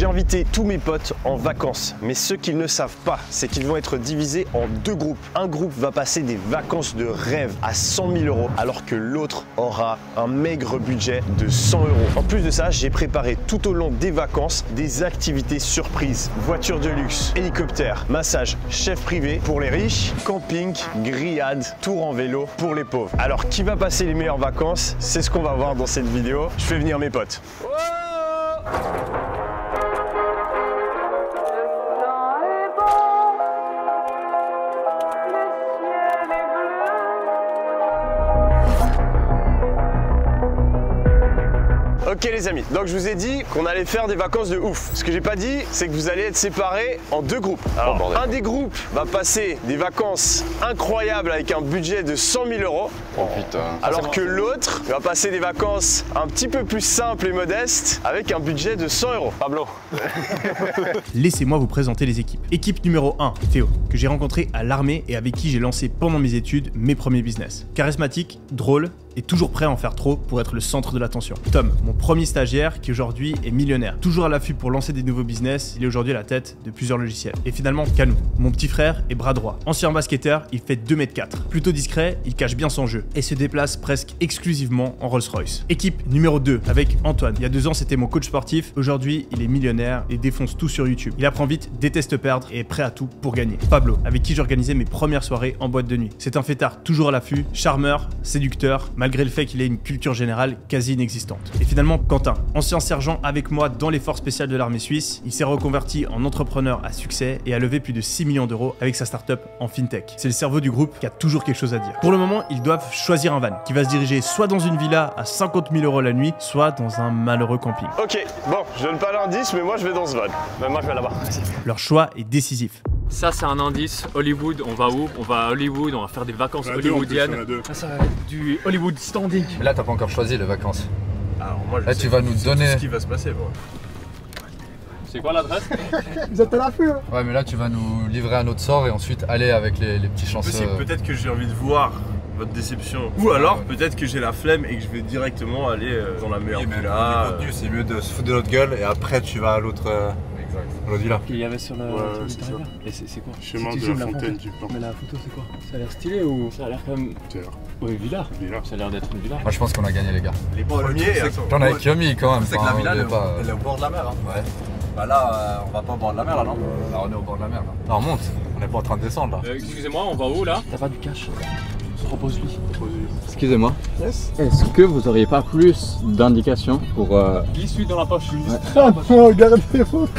J'ai invité tous mes potes en vacances, mais ce qu'ils ne savent pas, c'est qu'ils vont être divisés en deux groupes. Un groupe va passer des vacances de rêve à 100 000 €, alors que l'autre aura un maigre budget de 100 €. En plus de ça, j'ai préparé tout au long des vacances des activités surprises. Voiture de luxe, hélicoptère, massage, chef privé pour les riches, camping, grillade, tour en vélo pour les pauvres. Alors qui va passer les meilleures vacances? C'est ce qu'on va voir dans cette vidéo. Je fais venir mes potes. Ok les amis, donc je vous ai dit qu'on allait faire des vacances de ouf. Ce que j'ai pas dit, c'est que vous allez être séparés en deux groupes. Alors, un des groupes va passer des vacances incroyables avec un budget de 100 000 €. Oh putain. Alors que l'autre va passer des vacances un petit peu plus simples et modestes avec un budget de 100 €. Pablo. Laissez-moi vous présenter les équipes. Équipe numéro 1, Théo, que j'ai rencontré à l'armée et avec qui j'ai lancé pendant mes études mes premiers business. Charismatique, drôle et toujours prêt à en faire trop pour être le centre de l'attention. Tom, mon premier stagiaire qui aujourd'hui est millionnaire. Toujours à l'affût pour lancer des nouveaux business, il est aujourd'hui à la tête de plusieurs logiciels. Et finalement, Canou, mon petit frère et bras droit. Ancien basketteur, il fait 2,4 m. Plutôt discret, il cache bien son jeu et se déplace presque exclusivement en Rolls-Royce. Équipe numéro 2 avec Antoine. Il y a 2 ans, c'était mon coach sportif. Aujourd'hui, il est millionnaire et défonce tout sur YouTube. Il apprend vite, déteste perdre et est prêt à tout pour gagner. Pablo, avec qui j'organisais mes premières soirées en boîte de nuit. C'est un fêtard toujours à l'affût, charmeur, séducteur, malgré le fait qu'il ait une culture générale quasi inexistante. Et finalement, Quentin, ancien sergent avec moi dans les forces spéciales de l'armée suisse, il s'est reconverti en entrepreneur à succès et a levé plus de 6 millions d'euros avec sa startup en fintech. C'est le cerveau du groupe qui a toujours quelque chose à dire. Pour le moment, ils doivent choisir un van qui va se diriger soit dans une villa à 50 000 € la nuit, soit dans un malheureux camping. Ok, bon, je donne pas l'indice, mais moi je vais dans ce van. Ben, moi je vais là-bas. Leur choix est décisif. Ça c'est un indice, Hollywood, on va où? On va à Hollywood, on va faire des vacances hollywoodiennes. Ça va être du Hollywood standing. Mais là t'as pas encore choisi les vacances. Alors moi je là sais, tu vas nous donner ce qui va se passer moi. C'est quoi l'adresse? Vous êtes à l'affût hein. Ouais mais là tu vas nous livrer un autre sort et ensuite aller avec les petits chanceux. Peut-être que j'ai envie de voir votre déception. Ou alors peut-être que j'ai la flemme et que je vais directement aller dans la meilleure villa. C'est mieux de se foutre de notre gueule et après tu vas à l'autre villa. Il y avait sur le c'est ça. Et c'est quoi? Chemin de la fontaine du plan. Mais la photo c'est quoi? Ça a l'air stylé ou? Ça a l'air comme... Ouais, villa. Ça a l'air d'être une villa. Moi je pense qu'on a gagné les gars. Les premiers. J'en ai avec Yomi quand même. C'est que la villa elle est au bord de la mer hein. Ouais. Bah là on va pas au bord de la mer là non? Là on est au bord de la mer là. Non on monte, on est pas en train de descendre là. Excusez-moi, on va où là? T'as pas du cash? Propose-lui. Excusez-moi. Yes. Est-ce que vous auriez pas plus d'indications pour... Glisse-lui dans la poche. Regardez les photos.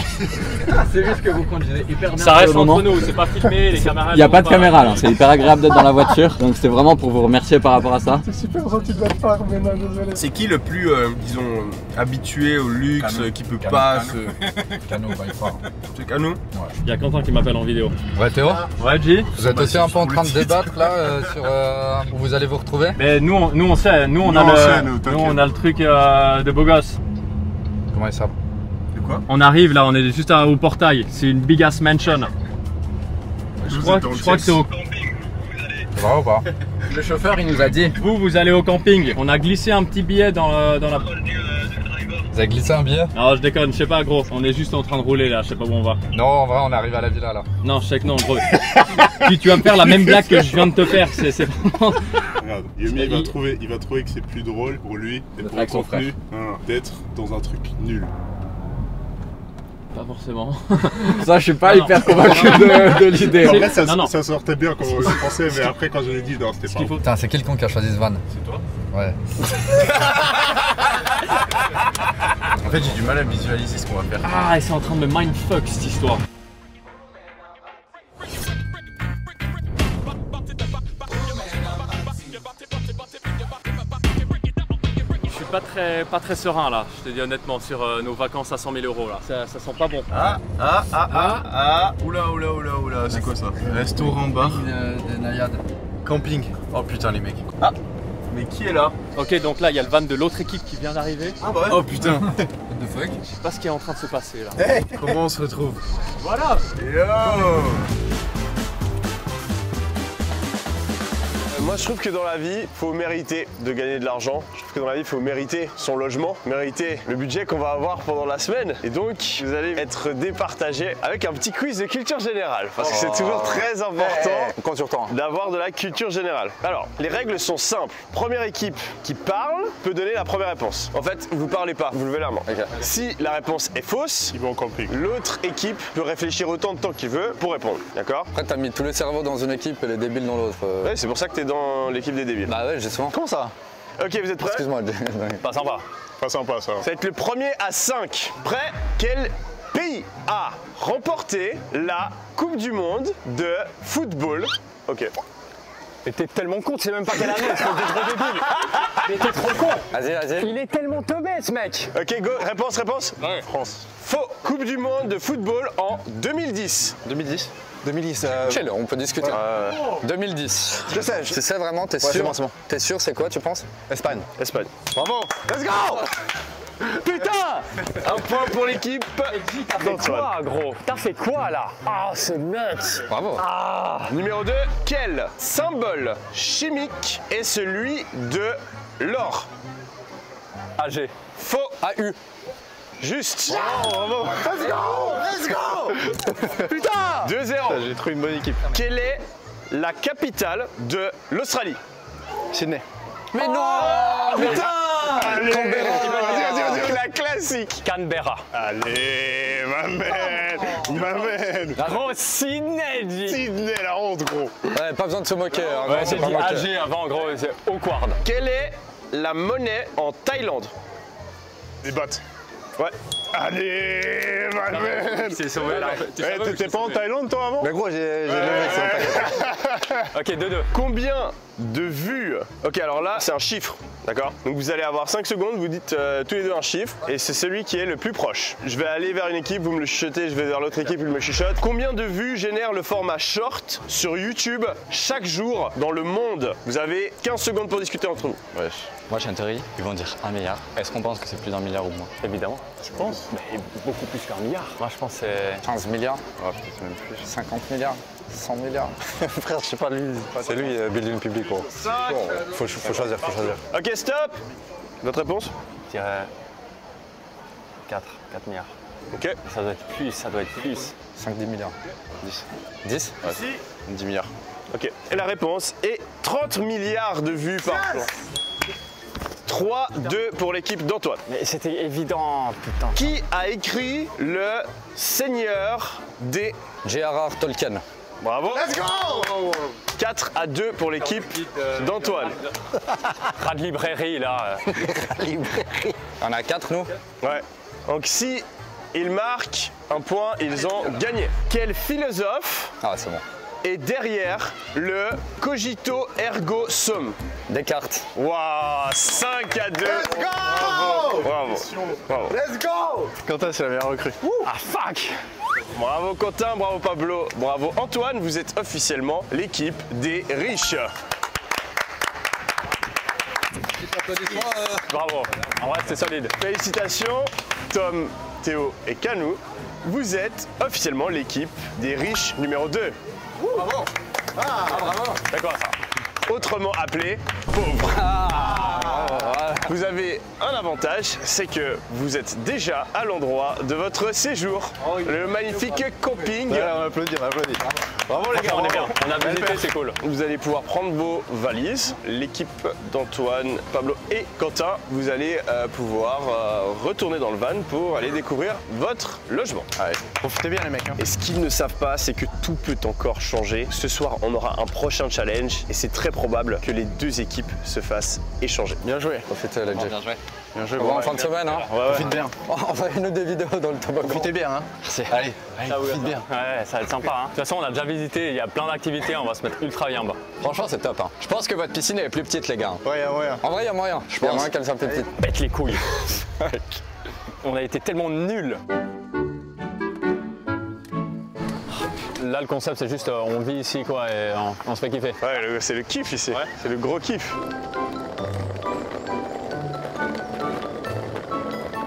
C'est juste que vous conduisez hyper bien. Ça reste entre nous, c'est pas filmé, les caméras. Il n'y a pas de caméra là, c'est hyper agréable d'être dans la voiture. Donc c'était vraiment pour vous remercier par rapport à ça. C'est super gentil de votre part, mais non, désolé. C'est qui le plus, disons, habitué au luxe, qui peut pas se... Canou by far. C'est Canou. Il y a Quentin qui m'appelle en vidéo. Ouais Théo? Ouais G. Vous êtes aussi un peu en train de débattre là sur où vous allez vous retrouver? Mais nous on sait, nous on a le truc de beau gosse. Comment il s'appelle? De quoi? On arrive là, on est juste au portail, c'est une big ass mansion. Je crois que c'est au... Ça va ou pas? Le chauffeur il nous a dit... Vous allez au camping. On a glissé un petit billet dans la... Vous avez glissé un billet? Non je déconne, je sais pas gros, on est juste en train de rouler là, je sais pas où on va. Non en vrai on arrive à la villa là. Non je sais que non gros. Puis tu vas me faire la même blague que je viens de te faire, c'est vraiment... Regarde, Yomi il va trouver que c'est plus drôle pour lui et pour le contenu d'être dans un truc nul. Pas forcément. Ça je suis pas hyper convaincu de l'idée. En vrai ça sortait bien comme on le pensait mais après quand je l'ai dit non c'était pas. Putain c'est quelqu'un qui a choisi ce van? C'est toi? Ouais. En fait j'ai du mal à visualiser ce qu'on va faire. Ah, et c'est en train de me mindfuck cette histoire. Je suis pas très serein là, je te dis honnêtement, sur nos vacances à 100 000 € là. Ça sent pas bon. Oula, c'est quoi ça? Restaurant, bar, Des naïades. camping. Oh putain les mecs. Ah, mais qui est là? Ok, donc là il y a le van de l'autre équipe qui vient d'arriver. Ah bah ouais. Oh putain. What the fuck? Je sais pas ce qui est en train de se passer là. Hey, comment on se retrouve? Voilà. Yo. Moi je trouve que dans la vie, faut mériter de gagner de l'argent. Je trouve que dans la vie, il faut mériter son logement, mériter le budget qu'on va avoir pendant la semaine. Et donc, vous allez être départagés avec un petit quiz de culture générale. Parce que c'est toujours très important d'avoir de la culture générale. Alors, les règles sont simples. Première équipe qui parle peut donner la première réponse. En fait, vous parlez pas, vous levez la main. Okay. Si la réponse est fausse, ils vont en camping. L'autre équipe peut réfléchir autant de temps qu'il veut pour répondre. D'accord? Après, t'as mis tous les cerveaux dans une équipe et les débiles dans l'autre. Ouais, c'est pour ça que t'es dans l'équipe des débiles. Bah ouais, justement. Comment ça? Ok, vous êtes prêts? Excuse-moi. Pas sympa. Pas sympa ça. Ça va être le premier à 5. Prêt? Quel pays a remporté la Coupe du Monde de football? Ok. Mais t'es tellement con, tu sais même pas quelle année, parce que t'es trop débile. Mais t'es trop con. Vas-y. Il est tellement teubé ce mec. Ok, go, réponse. Ouais. France. Faux. Coupe du Monde de football en 2010. 2010. 2010. Chill, on peut discuter. 2010. Je sais. Tu sais vraiment, t'es sûr? C'est bon. T'es sûr, c'est quoi, tu penses? Espagne. Bravo. Let's go. Putain! Un point pour l'équipe. T'as fait quoi, gros? T'as fait quoi là? Ah, c'est nuts. Bravo. Numéro 2. Quel symbole chimique est celui de l'or? AG. Faux. AU. Juste. Bravo. Let's go. Putain. 2-0. J'ai trouvé une bonne équipe. Quelle est la capitale de l'Australie? Sydney. Mais non. Putain. Allez, Vas-y. La classique. Canberra. allez, ma man. Gros, Sydney. Sydney, la honte, gros. Ouais, pas besoin de se moquer. Hein, Ouais, non, j'ai pas dit moquer. AG avant, gros, c'est awkward. Quelle est la monnaie en Thaïlande? Des battes. Ouais. Allez, ma man. C'est sauvé là. T'étais pas en Thaïlande, toi, avant? Mais gros, j'ai levé, c'est Ok, 2-2. Combien de vues? Ok, alors là, c'est un chiffre, d'accord? Donc vous allez avoir 5 secondes, vous dites tous les deux un chiffre, et c'est celui qui est le plus proche. Je vais aller vers une équipe, vous me le chuchotez, je vais vers l'autre équipe, il me chuchote. Combien de vues génère le format short sur YouTube chaque jour dans le monde? Vous avez 15 secondes pour discuter entre vous. Wesh. Moi, j'ai une théorie. Ils vont dire 1 milliard. Est-ce qu'on pense que c'est plus d'un milliard ou moins? Évidemment. Tu penses? Mais beaucoup plus qu'un milliard. Moi, je pense que c'est 15 milliards. Ouais, peut-être même plus. 50 milliards. 100 milliards. Frère, je sais pas, lui. C'est lui, building public, gros. 5. Faut choisir. Ok, stop. Votre réponse? je dirais 4 milliards. Ok. Ça doit être plus, ça doit être plus. 5-10 milliards. 10. 10? Ouais. 10 milliards. Ok. Et la réponse est 30 milliards de vues par jour. 3-2 pour l'équipe d'Antoine. Mais c'était évident, putain. Qui a écrit le Seigneur des... J.R.R. Tolkien. Bravo. Let's go. 4-2 pour l'équipe d'Antoine. Ras de librairie là. On a 4 nous? Ouais. Donc si ils marquent un point, ils ont gagné. Quel philosophe Ah, c'est bon. est derrière le cogito ergo sum? Descartes. Waouh, 5-2. Let's go. Bravo. Let's go. Quentin, c'est la meilleure recrue. Ah fuck. Bravo Quentin, bravo Pablo, bravo Antoine, vous êtes officiellement l'équipe des riches. Bravo. En vrai, c'était solide. Félicitations Tom, Théo et Canou, vous êtes officiellement l'équipe des riches numéro 2. Bravo. C'est quoi ça? Autrement appelé pauvre. Vous avez un avantage, c'est que vous êtes déjà à l'endroit de votre séjour. Le magnifique camping. Ouais, on applaudit. Bravo les gars, On est bien. On a visité, c'est cool. Vous allez pouvoir prendre vos valises. L'équipe d'Antoine, Pablo et Quentin, vous allez pouvoir retourner dans le van pour aller découvrir votre logement. Allez, profitez bien, les mecs. Hein. Et ce qu'ils ne savent pas, c'est que tout peut encore changer. Ce soir, on aura un prochain challenge et c'est très probable que les deux équipes se fassent échanger. Bien joué. Profitez, les Jay. Bien joué. Bien joué. On va en fin de semaine, hein. Profite bien. On va une des vidéos dans le toboggan. Profitez bien, hein. Allez, profite bien. Ouais, ça va être sympa. Hein. De toute façon, on a déjà visité, il y a plein d'activités, on va se mettre ultra bien bas. Franchement, c'est top. Hein. Je pense que votre piscine est plus petite, les gars. Ouais. En vrai, il y a moyen. Il y a moyen qu'elle soit plus petite. Pète les couilles. On a été tellement nuls. Là, le concept, c'est juste, on vit ici, quoi, et on se fait kiffer. Ouais, c'est le kiff ici. Ouais. C'est le gros kiff.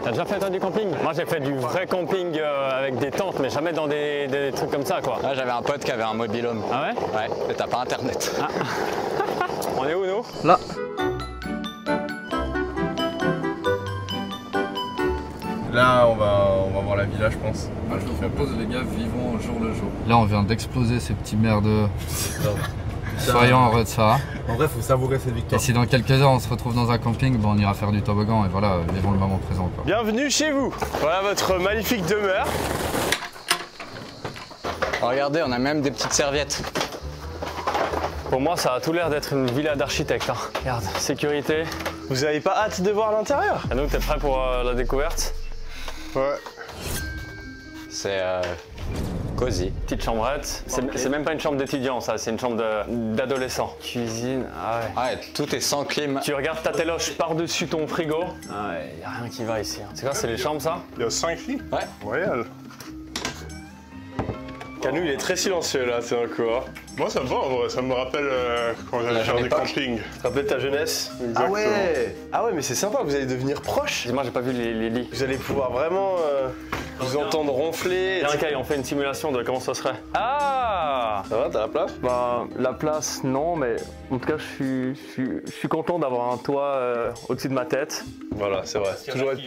T'as déjà fait toi, du camping? Moi, j'ai fait du vrai camping avec des tentes, mais jamais dans des trucs comme ça, quoi. Là, j'avais un pote qui avait un mobil-home. Ah ouais? Ouais, mais t'as pas internet. On est où, nous? Là. là, on va voir la villa, je pense. Moi, je vous propose, les gars, vivons au jour le jour. Là, on vient d'exploser ces petits merdes. Soyons heureux de ça. En vrai, faut savourer cette victoire. Et si dans quelques heures, on se retrouve dans un camping, on ira faire du toboggan et voilà, vivons le moment présent, quoi. Bienvenue chez vous. Voilà votre magnifique demeure. Regardez, on a même des petites serviettes. Pour moi, ça a tout l'air d'être une villa d'architecte. Hein. Regarde, sécurité. Vous avez pas hâte de voir l'intérieur? Et donc, t'es prêt pour la découverte? Ouais. C'est cosy. Petite chambrette. C'est même pas une chambre d'étudiant, ça, c'est une chambre d'adolescent. Cuisine, ah ouais. Ouais, tout est sans clim. Tu regardes ta téloche par-dessus ton frigo. Ah ouais, y a rien qui va ici. Hein. C'est quoi, c'est les chambres, ça? Il y a 5 lits? Ouais. Royal. Canu, il est très silencieux là, c'est un coup. Hein. Moi, ça me va en vrai, ça me rappelle quand j'allais faire des campings. Tu te rappelles ta jeunesse? Exactement. Ah ouais, mais c'est sympa, vous allez devenir proches. Moi, j'ai pas vu les lits. Vous allez pouvoir vraiment vous entendre ronfler. Viens, Kai, on fait une simulation de comment ça serait. Ah! Ça va, t'as la place? Bah, la place, non, mais en tout cas, je suis content d'avoir un toit au-dessus de ma tête. Voilà, c'est vrai.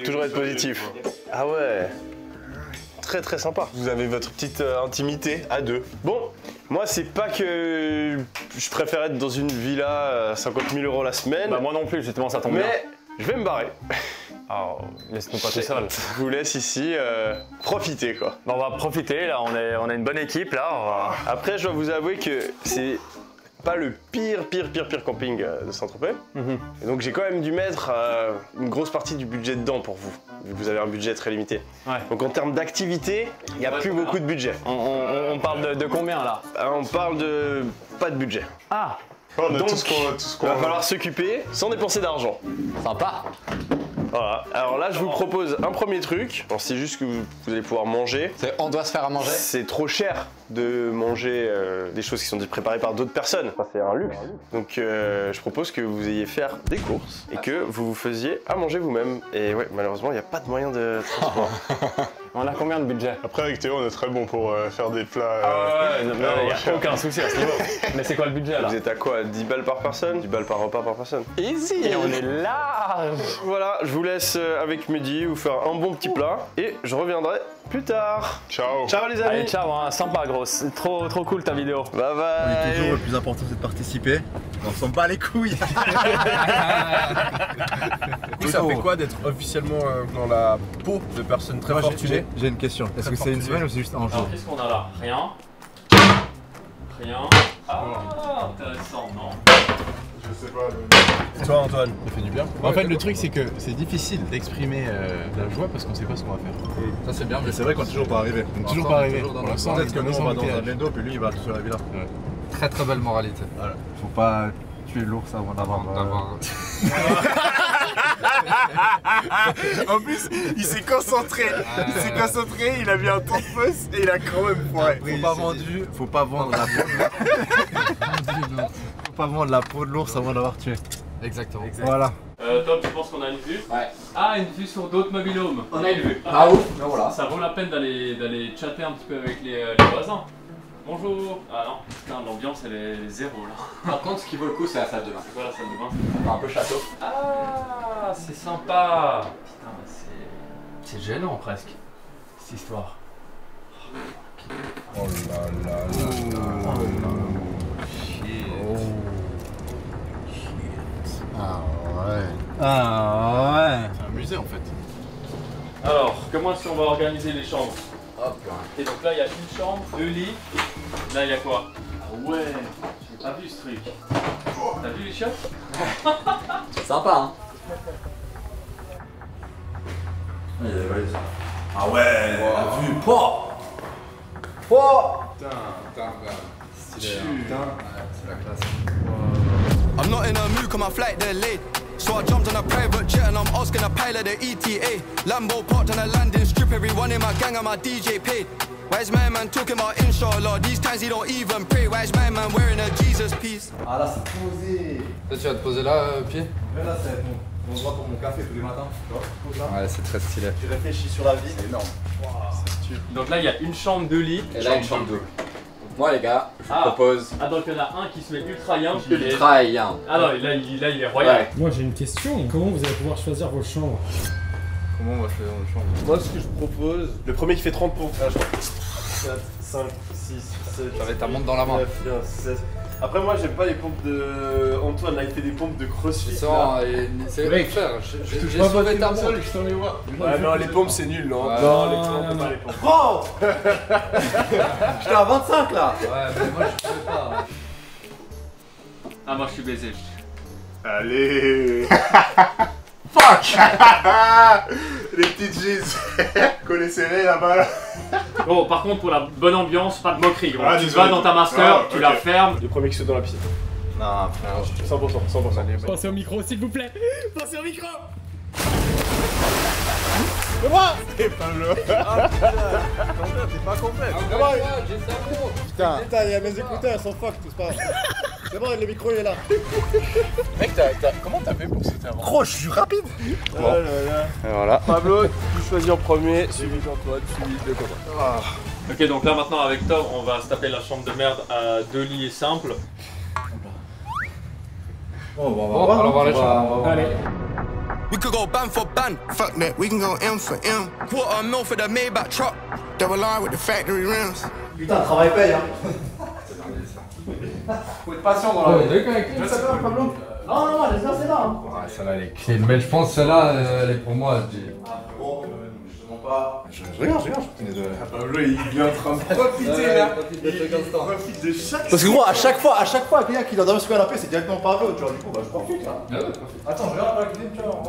Toujours être positif. Ah ouais. Très très sympa. Vous avez votre petite intimité à deux. Bon, moi c'est pas que je préfère être dans une villa à 50 000 € la semaine. Bah moi non plus, justement, ça tombe bien. Mais je vais me barrer. Oh, laisse-nous pas tout seul. Je vous laisse ici profiter quoi. Bah, on va profiter, là, on a une bonne équipe là. Après, je dois vous avouer que c'est pas le pire camping de Saint-Tropez. Et donc j'ai quand même dû mettre une grosse partie du budget dedans pour vous, vu que vous avez un budget très limité. Ouais. Donc en termes d'activité, il n'y a plus beaucoup de budget. On parle de combien là? On parle de pas de budget. Ah! On a Donc, tout ce qu'on il va falloir s'occuper sans dépenser d'argent. Sympa. Voilà. Alors là, je vous propose un premier truc. Bon, c'est juste que vous allez pouvoir manger. On doit se faire à manger. C'est trop cher de manger des choses qui sont préparées par d'autres personnes. Enfin, c'est un luxe. Donc je propose que vous ayez faire des courses et que vous vous faisiez à manger vous-même. Et ouais, malheureusement, il n'y a pas de moyen de transport. On a combien de budget? Après, avec Théo, on est très bon pour faire des plats. Ah ouais, il n'y a aucun souci à ce niveau. Mais c'est quoi le budget là? Vous êtes à quoi? 10 balles par personne? 10 balles par repas par personne? Easy! Et on est large! Voilà, je vous laisse avec Mehdi vous faire un bon petit plat et je reviendrai plus tard. Ciao! Ciao les amis! Allez, ciao, hein, sympa gros, c'est trop cool ta vidéo. Bye bye! On dit toujours le plus important c'est de participer. On s'en bat les couilles. Du coup, ça fait quoi d'être officiellement dans la peau de personnes très fortunées? J'ai une question. Est-ce que c'est une semaine ou c'est juste un jour? Alors qu'est-ce qu'on a là? Rien. Rien. Ah, intéressant, non? Je sais pas. Et toi Antoine, ça fait du bien. En fait le truc c'est que c'est difficile d'exprimer la joie parce qu'on sait pas ce qu'on va faire. Ça, c'est bien, Mais c'est vrai qu'on est toujours pas arrivé. On est toujours pas arrivé. Sans être que nous on va dans un bendo puis lui il va sur la villa. très très belle moralité. Voilà. Faut pas tuer l'ours avant d'avoir. En plus, il s'est concentré. Il a mis un temps de fausse et il a quand même foiré. Faut pas vendre la peau. Faut pas vendre la peau de l'ours avant d'avoir tué. Exactement. Voilà. Tom, tu penses qu'on a une vue? Ouais. Ah, une vue sur d'autres mobilhomes. On a une vue. Ah ouf, ben voilà. Ça vaut la peine d'aller chatter un petit peu avec les voisins. Bonjour. Ah non, putain, l'ambiance elle est zéro là. Par contre, ce qui vaut le coup, c'est la salle de bain. C'est quoi la salle de bain? Un peu château. Ah, c'est sympa. Putain, c'est gênant presque, cette histoire. Oh là là là là. Ah ouais. C'est un musée en fait. Alors, comment est-ce qu'on va organiser les chambres? Hop là. Et donc là, il y a une chambre, 2 lits. Là, il y a quoi? Ah ouais, j'ai pas vu ce truc. T'as vu les chiottes? Sympa hein. Ah ouais. La vue. Oh. Stylé. C'est la classe. I'm not in a mood, cause my flight delayed. So I jumped on a private jet and I'm asking a pilot the ETA. Lambo parked on a landing strip, everyone in my gang and my DJ paid. Where's my man talking about inshallah? These times he don't even pray. Where's my man wearing a Jesus piece? Ah là c'est posé. Toi, tu vas te poser là, pied? Mais là c'est mon endroit pour mon café tous les matins. Ouais, c'est très stylé. Tu réfléchis sur la vie, c'est énorme. Donc là, il y a une chambre, 2 lits. Et là, une chambre double. Moi les gars, je vous propose Ah, donc il y en a un qui se met ultra young. ultra et young. Ah non, là il est royal. Moi j'ai une question, comment vous allez pouvoir choisir vos chambres? Comment on va faire dans le champ? Moi, ce que je propose, le premier qui fait 30 pompes. 4, 5, 6, 7. Ça va être un monde dans la main. 9, 16. Après, moi, j'aime pas les pompes de Antoine. Là, il fait des pompes de crossfit. C'est vrai que faire. J'ai sauvé ta pompe. Je t'en les vois. Ouais, non, les pompes, c'est nul, non? Ouais. Non, les pompes, pas les pompes. Oh j'étais à 25 là. Ouais, mais moi je peux pas. Ah, moi je suis baisé. Allez. Fuck. Les petites gises. Collées serrées là-bas. Là. Bon, par contre, pour la bonne ambiance, pas de moquerie. Gros. Ah, Tu désolé. vas dans ta master, tu la ok. fermes. Le premier qui saute dans la piscine. Non, frère. 100%. Pensez au micro, s'il vous plaît. Pensez au micro. C'est pas le. T'es pas complet. J'ai le cerveau. Putain, il y a mes écouteurs, ils sont fuck, tout pas. C'est bon, le micro il est là. Mec, comment t'as fait pour sauter avant? Gros, je suis rapide. Oh là là. Et voilà. Pablo, tu choisis en premier, suivi d'Antoine, suivi de Copain. Ok, donc là maintenant avec Tom, on va se taper la chambre de merde à 2 lits et simple. On va voir les chambres. Allez. We could go ban for ban. Fuck that, we can go M for M. Quarter mil for the Maybach truck. Double line with the factory rims. Putain, le travail paye, hein. Faut être patient dans la vie. Pablo. Non, j'espère que c'est là. Hein. Ouais, celle-là elle est clean. Mais je pense que celle-là elle est pour moi. Bon, je mens pas. Je regarde, je reconnais de. Pablo, il est en train de profiter là. Il profite de chaque. Parce que gros, à chaque fois, quelqu'un qui doit se la paix, c'est directement Pablo, tu vois. Du coup, bah je profite là. Attends, je regarde dans la cuisine, tu vois.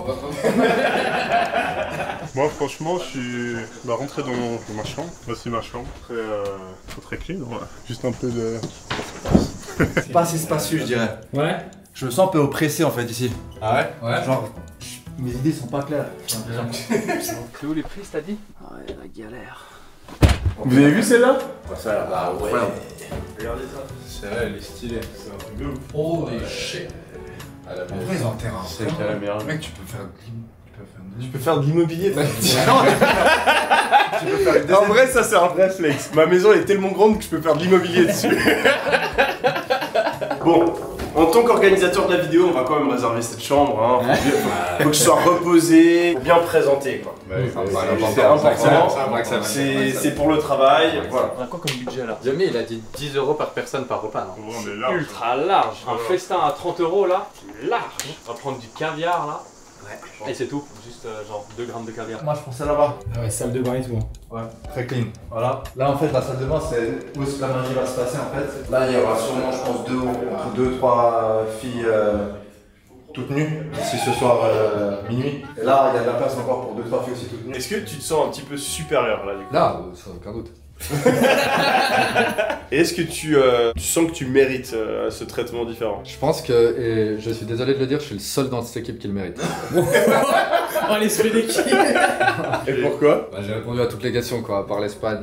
Moi, franchement, je suis rentré dans ma chambre. Voici ma chambre. Très clean. Ouais. Juste un peu de. C'est pas assez spacieux, je dirais. Ouais. Je me sens un peu oppressé en fait ici. Ah ouais? Ouais. Genre, mes idées sont pas claires. C'est où les prises, t'as dit? Ouais, la galère. Vous avez vu celle-là? Ça, bah ouais. Regardez ça. C'est vrai, elle est stylée. C'est un truc de ouf. Holy shit. À la En vrai, ils ont intérêt. C'est qu'à la merde. Mec, tu peux faire Tu peux faire de l'immobilier. de En vrai, ça c'est un vrai flex. Ma maison elle est tellement grande que je peux faire de l'immobilier dessus. Bon, en tant qu'organisateur de la vidéo, on va quand même réserver cette chambre. Hein. Faut que je sois reposé, bien présenté. Quoi. C'est important. C'est pour le travail. Voilà. On a quoi comme budget là? Jamie, il a dit 10 € par personne par repas, non? On est large. Ultra large. Un festin à 30 € là, c'est large. On va prendre du caviar là. Ouais. Et c'est tout. Juste genre 2 grammes de caviar. Moi, je pensais là-bas. Ah ouais, salle de bain et tout. Ouais, très clean. Voilà. Là, en fait, la salle de bain, c'est où est-ce que la magie va se passer en fait. Là, il y aura sûrement, je pense, 2-3 filles toutes nues d'ici ce soir minuit. Et là, il y a de la place encore pour 2-3 filles aussi toutes nues. Est-ce que tu te sens un petit peu supérieur là du coup? Là, sans aucun doute. Et est-ce que tu sens que tu mérites ce traitement différent? Je pense que, et je suis désolé de le dire, je suis le seul dans cette équipe qui le mérite. Oh, l'esprit d'équipe. Et pourquoi? Bah, j'ai répondu à toutes les questions quoi, à part l'Espagne.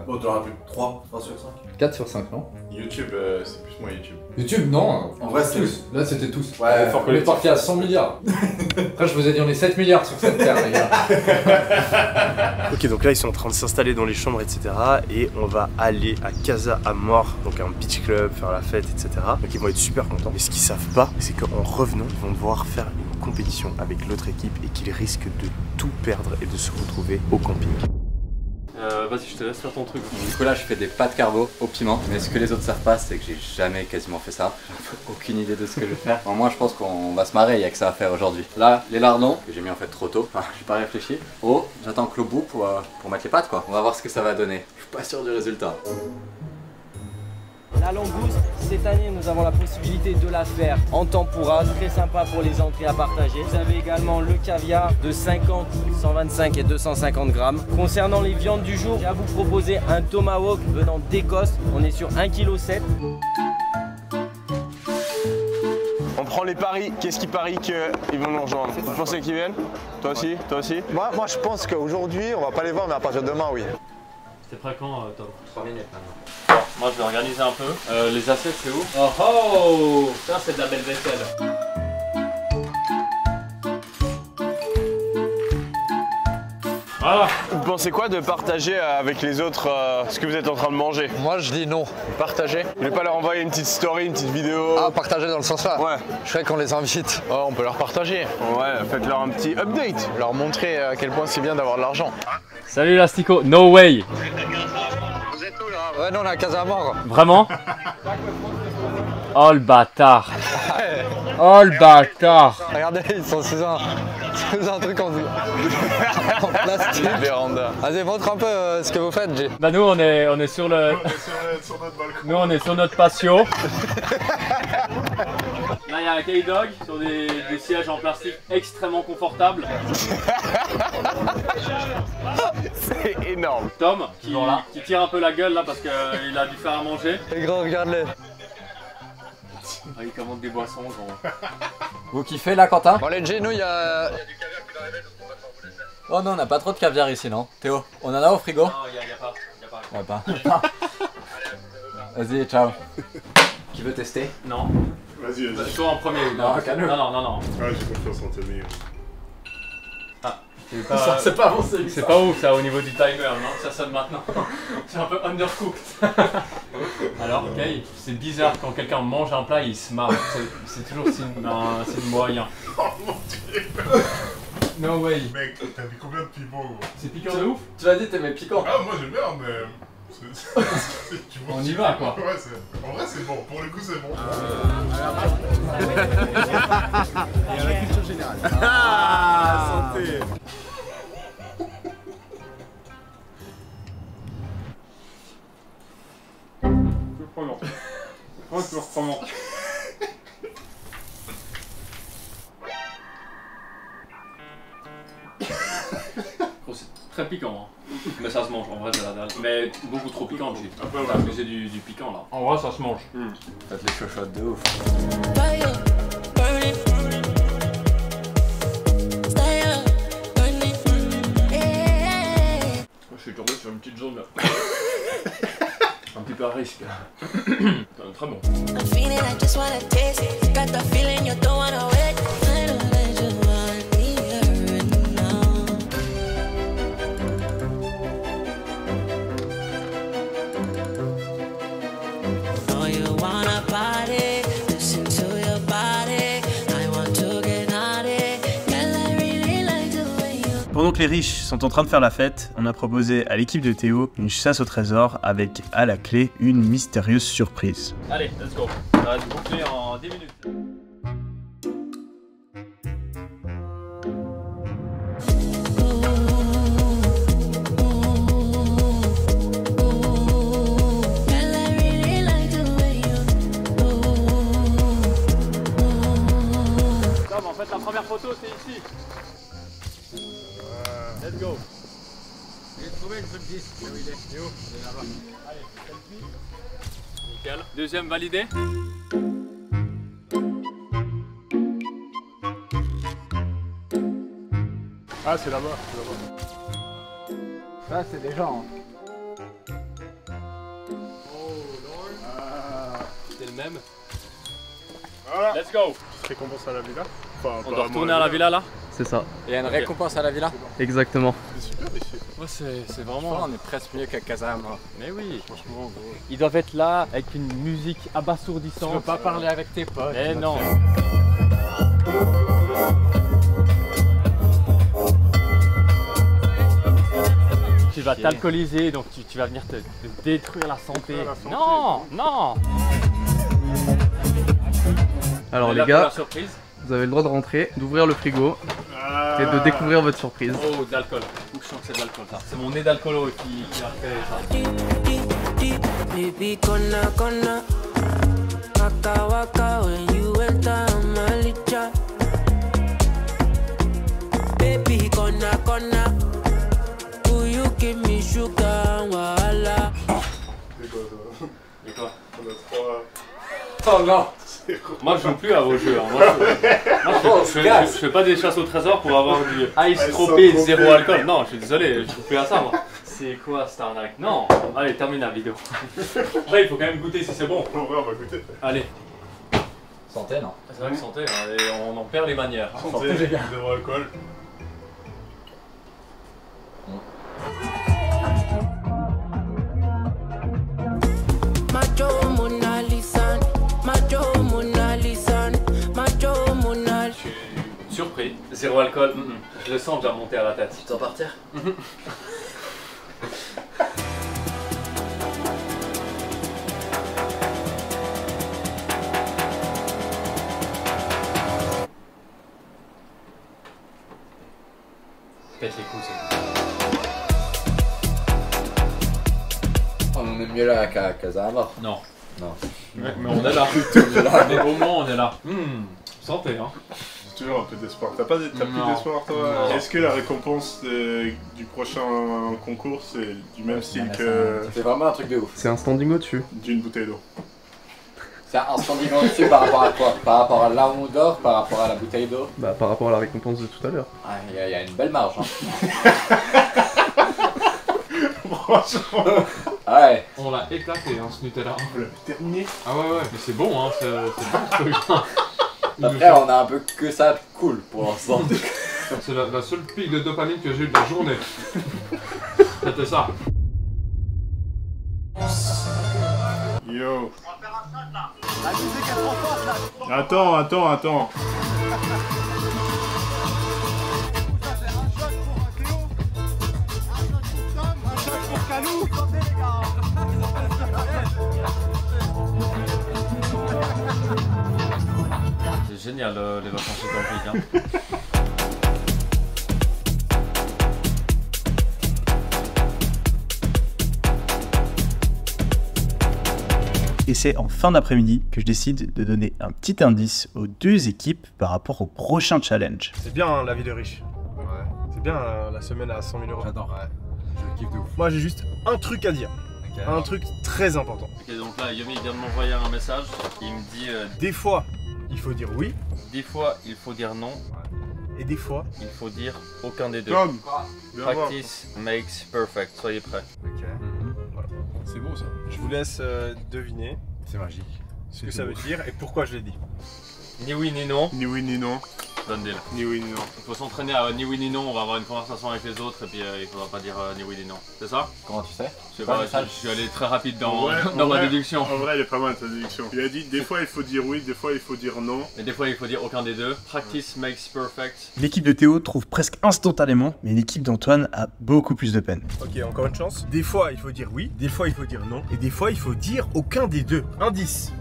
Bon, t'auras plus 3 sur 5. 4 sur 5, non? YouTube, c'est plus moi YouTube. YouTube, non. En vrai, c'est tous. Là, c'était tous. Ouais, On est parti à 100 milliards. Après, je vous ai dit, on est 7 milliards sur cette terre, les gars. Ok, donc là ils sont en train de s'installer dans les chambres, etc. Et on va aller à Casa Amor, donc un beach club, faire la fête, etc. Donc ils vont être super contents. Mais ce qu'ils savent pas, c'est qu'en revenant, ils vont devoir faire une compétition avec l'autre équipe et qu'ils risquent de tout perdre et de se retrouver au camping. Vas-y, je te laisse faire ton truc. Du coup là je fais des pâtes carbo au piment, mais ce que les autres savent pas c'est que j'ai jamais quasiment fait ça. J'ai aucune idée de ce que je vais faire. Bon, moi je pense qu'on va se marrer, il y a que ça à faire aujourd'hui. Là les lardons, que j'ai mis en fait trop tôt, enfin j'ai pas réfléchi. Oh, j'attends que le bout pour mettre les pâtes quoi. On va voir ce que ça va donner. Je suis pas sûr du résultat. La langouste, cette année nous avons la possibilité de la faire en tempura, très sympa pour les entrées à partager. Vous avez également le caviar de 50, 125 et 250 grammes. Concernant les viandes du jour, j'ai à vous proposer un tomahawk venant d'Écosse. On est sur 1,7 kg. On prend les paris. Qu'est-ce qui parie qu'ils vont nous rejoindre? Vous pensez qu'ils viennent? Toi aussi? Toi aussi? Moi, je pense qu'aujourd'hui, on va pas les voir, mais à partir de demain, oui. T'es prêt quand, Tom? 3 minutes maintenant. Bon, moi je vais organiser un peu. Les assiettes, c'est où? Oh oh! Putain, c'est de la belle vaisselle. Voilà. Vous pensez quoi de partager avec les autres ce que vous êtes en train de manger? Moi je dis non. Partager? Vous voulez pas leur envoyer une petite story, une petite vidéo? Ah, partager dans le sens là? Ouais. Je serais qu'on les invite. Oh, on peut leur partager. Ouais, faites-leur un petit update. Leur montrer à quel point c'est bien d'avoir de l'argent. Salut Lastico, no way. Vous êtes où là? Ouais, non, on est à Casamor. Vraiment? Oh le bâtard. Oh le bâtard. Regardez, ils sont sous un truc en plastique. Véranda. Vas-y, montre un peu ce que vous faites, G. Bah nous on est sur le... Sur notre balcon. Nous on est sur notre patio. Là il y a un K-Dog sur des sièges en plastique extrêmement confortables. C'est énorme. Tom qui tire un peu la gueule là parce qu'il a dû faire à manger. Les gros, regarde-les. Ah, il commande des boissons gros. Vous kiffez là, Quentin? Bon, les G, nous, il y a... Oh non, on n'a pas trop de caviar ici, non? Théo, on en a au frigo? Non, il y a pas. Vas-y, ciao. Qui veut tester? Non. Vas-y, vas-y. Toi en premier. Non, calme. Non. Ah, j'ai confiance en Tommy. Ah, c'est pas avancé. C'est pas ouf ça au niveau du timer, non? Ça sonne maintenant. C'est un peu undercooked. Alors, ok, c'est bizarre quand quelqu'un mange un plat, il se marre. C'est toujours signe moyen. Oh mon dieu! No way. Mec, t'as mis combien de piments gros? C'est piquant de ouf? Tu m'as dit t'aimais piquant. Ah, moi j'aime bien, mais. Tu vois, On y va quoi. Ouais, en vrai c'est bon, pour le coup c'est bon. Et à la culture générale. Santé. Surprenant. Oh, c'est très piquant, hein. Mais ça se mange, en vrai c'est la dalle. Mais beaucoup trop piquant aussi. Parce que c'est du piquant là. En vrai ça se mange. Faites les chochottes de ouf. Je suis tombé sur une petite zone là. Un petit peu à risque. Très bon. Pendant que les riches sont en train de faire la fête, on a proposé à l'équipe de Théo une chasse au trésor avec à la clé une mystérieuse surprise. Allez, let's go. Ça va se boucler en 10 minutes. Tom, en fait la première photo c'est ici. Let's go. J'ai trouvé le petit disque. Où il est? Où? Il est là-bas. Allez, selfie. Nickel. Deuxième validé. Ah, c'est là-bas, Ça, c'est des gens. C'est le même. Voilà. Let's go. Récompense à la villa. Enfin, On doit retourner à la villa là? C'est ça, Il y a une récompense à la villa? exactement. C'est super ici. Ouais, c'est vraiment... On est presque mieux qu'à Casamor. Mais oui. Franchement, gros. Ils doivent être là avec une musique abasourdissante. Tu veux pas parler avec tes potes? Mais non. Tu vas t'alcooliser, donc tu vas venir te détruire la santé. Non, non. Alors les gars, vous avez le droit de rentrer, d'ouvrir le frigo et de découvrir votre surprise. Oh, de l'alcool. Où je sens que c'est de l'alcool ça. C'est mon nez d'alcoolo qui a fait ça. Baby, kona, waka waka when you enter my licha. Baby, kona, will you give me sugar, wahala? Et quoi? On a 3. Oh non! Moi je joue plus à vos jeux. Hein. Je fais pas des chasses au trésor pour avoir du ice tropé zéro alcool. Non, je suis désolé, je joue plus à ça moi. C'est quoi cette arnaque? Non! Allez, termine la vidéo. Après, il faut quand même goûter si c'est bon. En vrai, on va goûter. Allez. Santé, non? C'est vrai que santé, hein, et on en perd les manières. Santé, zéro alcool. Zéro alcool, je le sens déjà monter à la tête. Tu t'en partir? Pète les coups, c'est On est mieux là qu'à Casablanca. Non. Non. Mais on est là. Mais au moins on est là. Santé, hein. J'ai toujours un peu d'espoir. T'as plus d'espoir, toi? Est-ce que la récompense du prochain concours, c'est du même style que... C'est vraiment un truc de ouf. C'est un standing au-dessus. D'une bouteille d'eau. C'est un standing au-dessus par rapport à quoi? Par rapport à l'arme d'or? Par rapport à la bouteille d'eau? Bah par rapport à la récompense de tout à l'heure. Ah, il y a une belle marge, hein. Franchement. Ouais. On l'a éclaté, hein, ce Nutella. Vous l'avez terminé? Ah ouais, mais c'est bon, hein, c'est bon ce truc. Après, on a un peu que ça de cool pour l'instant. C'est la seule pique de dopamine que j'ai eu de la journée. C'était ça. Yo. Attends. C'est génial les vacances chez Camping, hein. Et c'est en fin d'après-midi que je décide de donner un petit indice aux deux équipes par rapport au prochain challenge. C'est bien hein, la vie de riche. Ouais. C'est bien la semaine à 100 000 euros. J'adore. Ouais. Je kiffe de ouf. Moi j'ai juste un truc à dire. Okay. Un truc très important. Ok, donc là Yomi vient de m'envoyer un message. Il me dit des fois il faut dire oui. Des fois il faut dire non. Et des fois il faut dire aucun des deux. Tom. Practice makes perfect. Soyez prêts. Ok. Voilà. C'est beau ça. Je vous laisse deviner C'est magique. ce que ça veut dire et pourquoi je l'ai dit. Ni oui ni non. Ni oui ni non. Donne deal. Ni oui ni non. Il faut s'entraîner à ni oui ni non, on va avoir une conversation avec les autres et puis il faudra pas dire ni oui ni non. C'est ça? Comment tu sais? Je sais pas, je suis allé très rapide dans, Ouais, dans ma déduction. En vrai, il est pas mal ta déduction. Il a dit des fois il faut dire oui, des fois il faut dire non. Et des fois il faut dire aucun des deux. Practice makes perfect. L'équipe de Théo trouve presque instantanément, mais l'équipe d'Antoine a beaucoup plus de peine. Ok, encore une chance. Des fois il faut dire oui, des fois il faut dire non, et des fois il faut dire aucun des deux. Indice.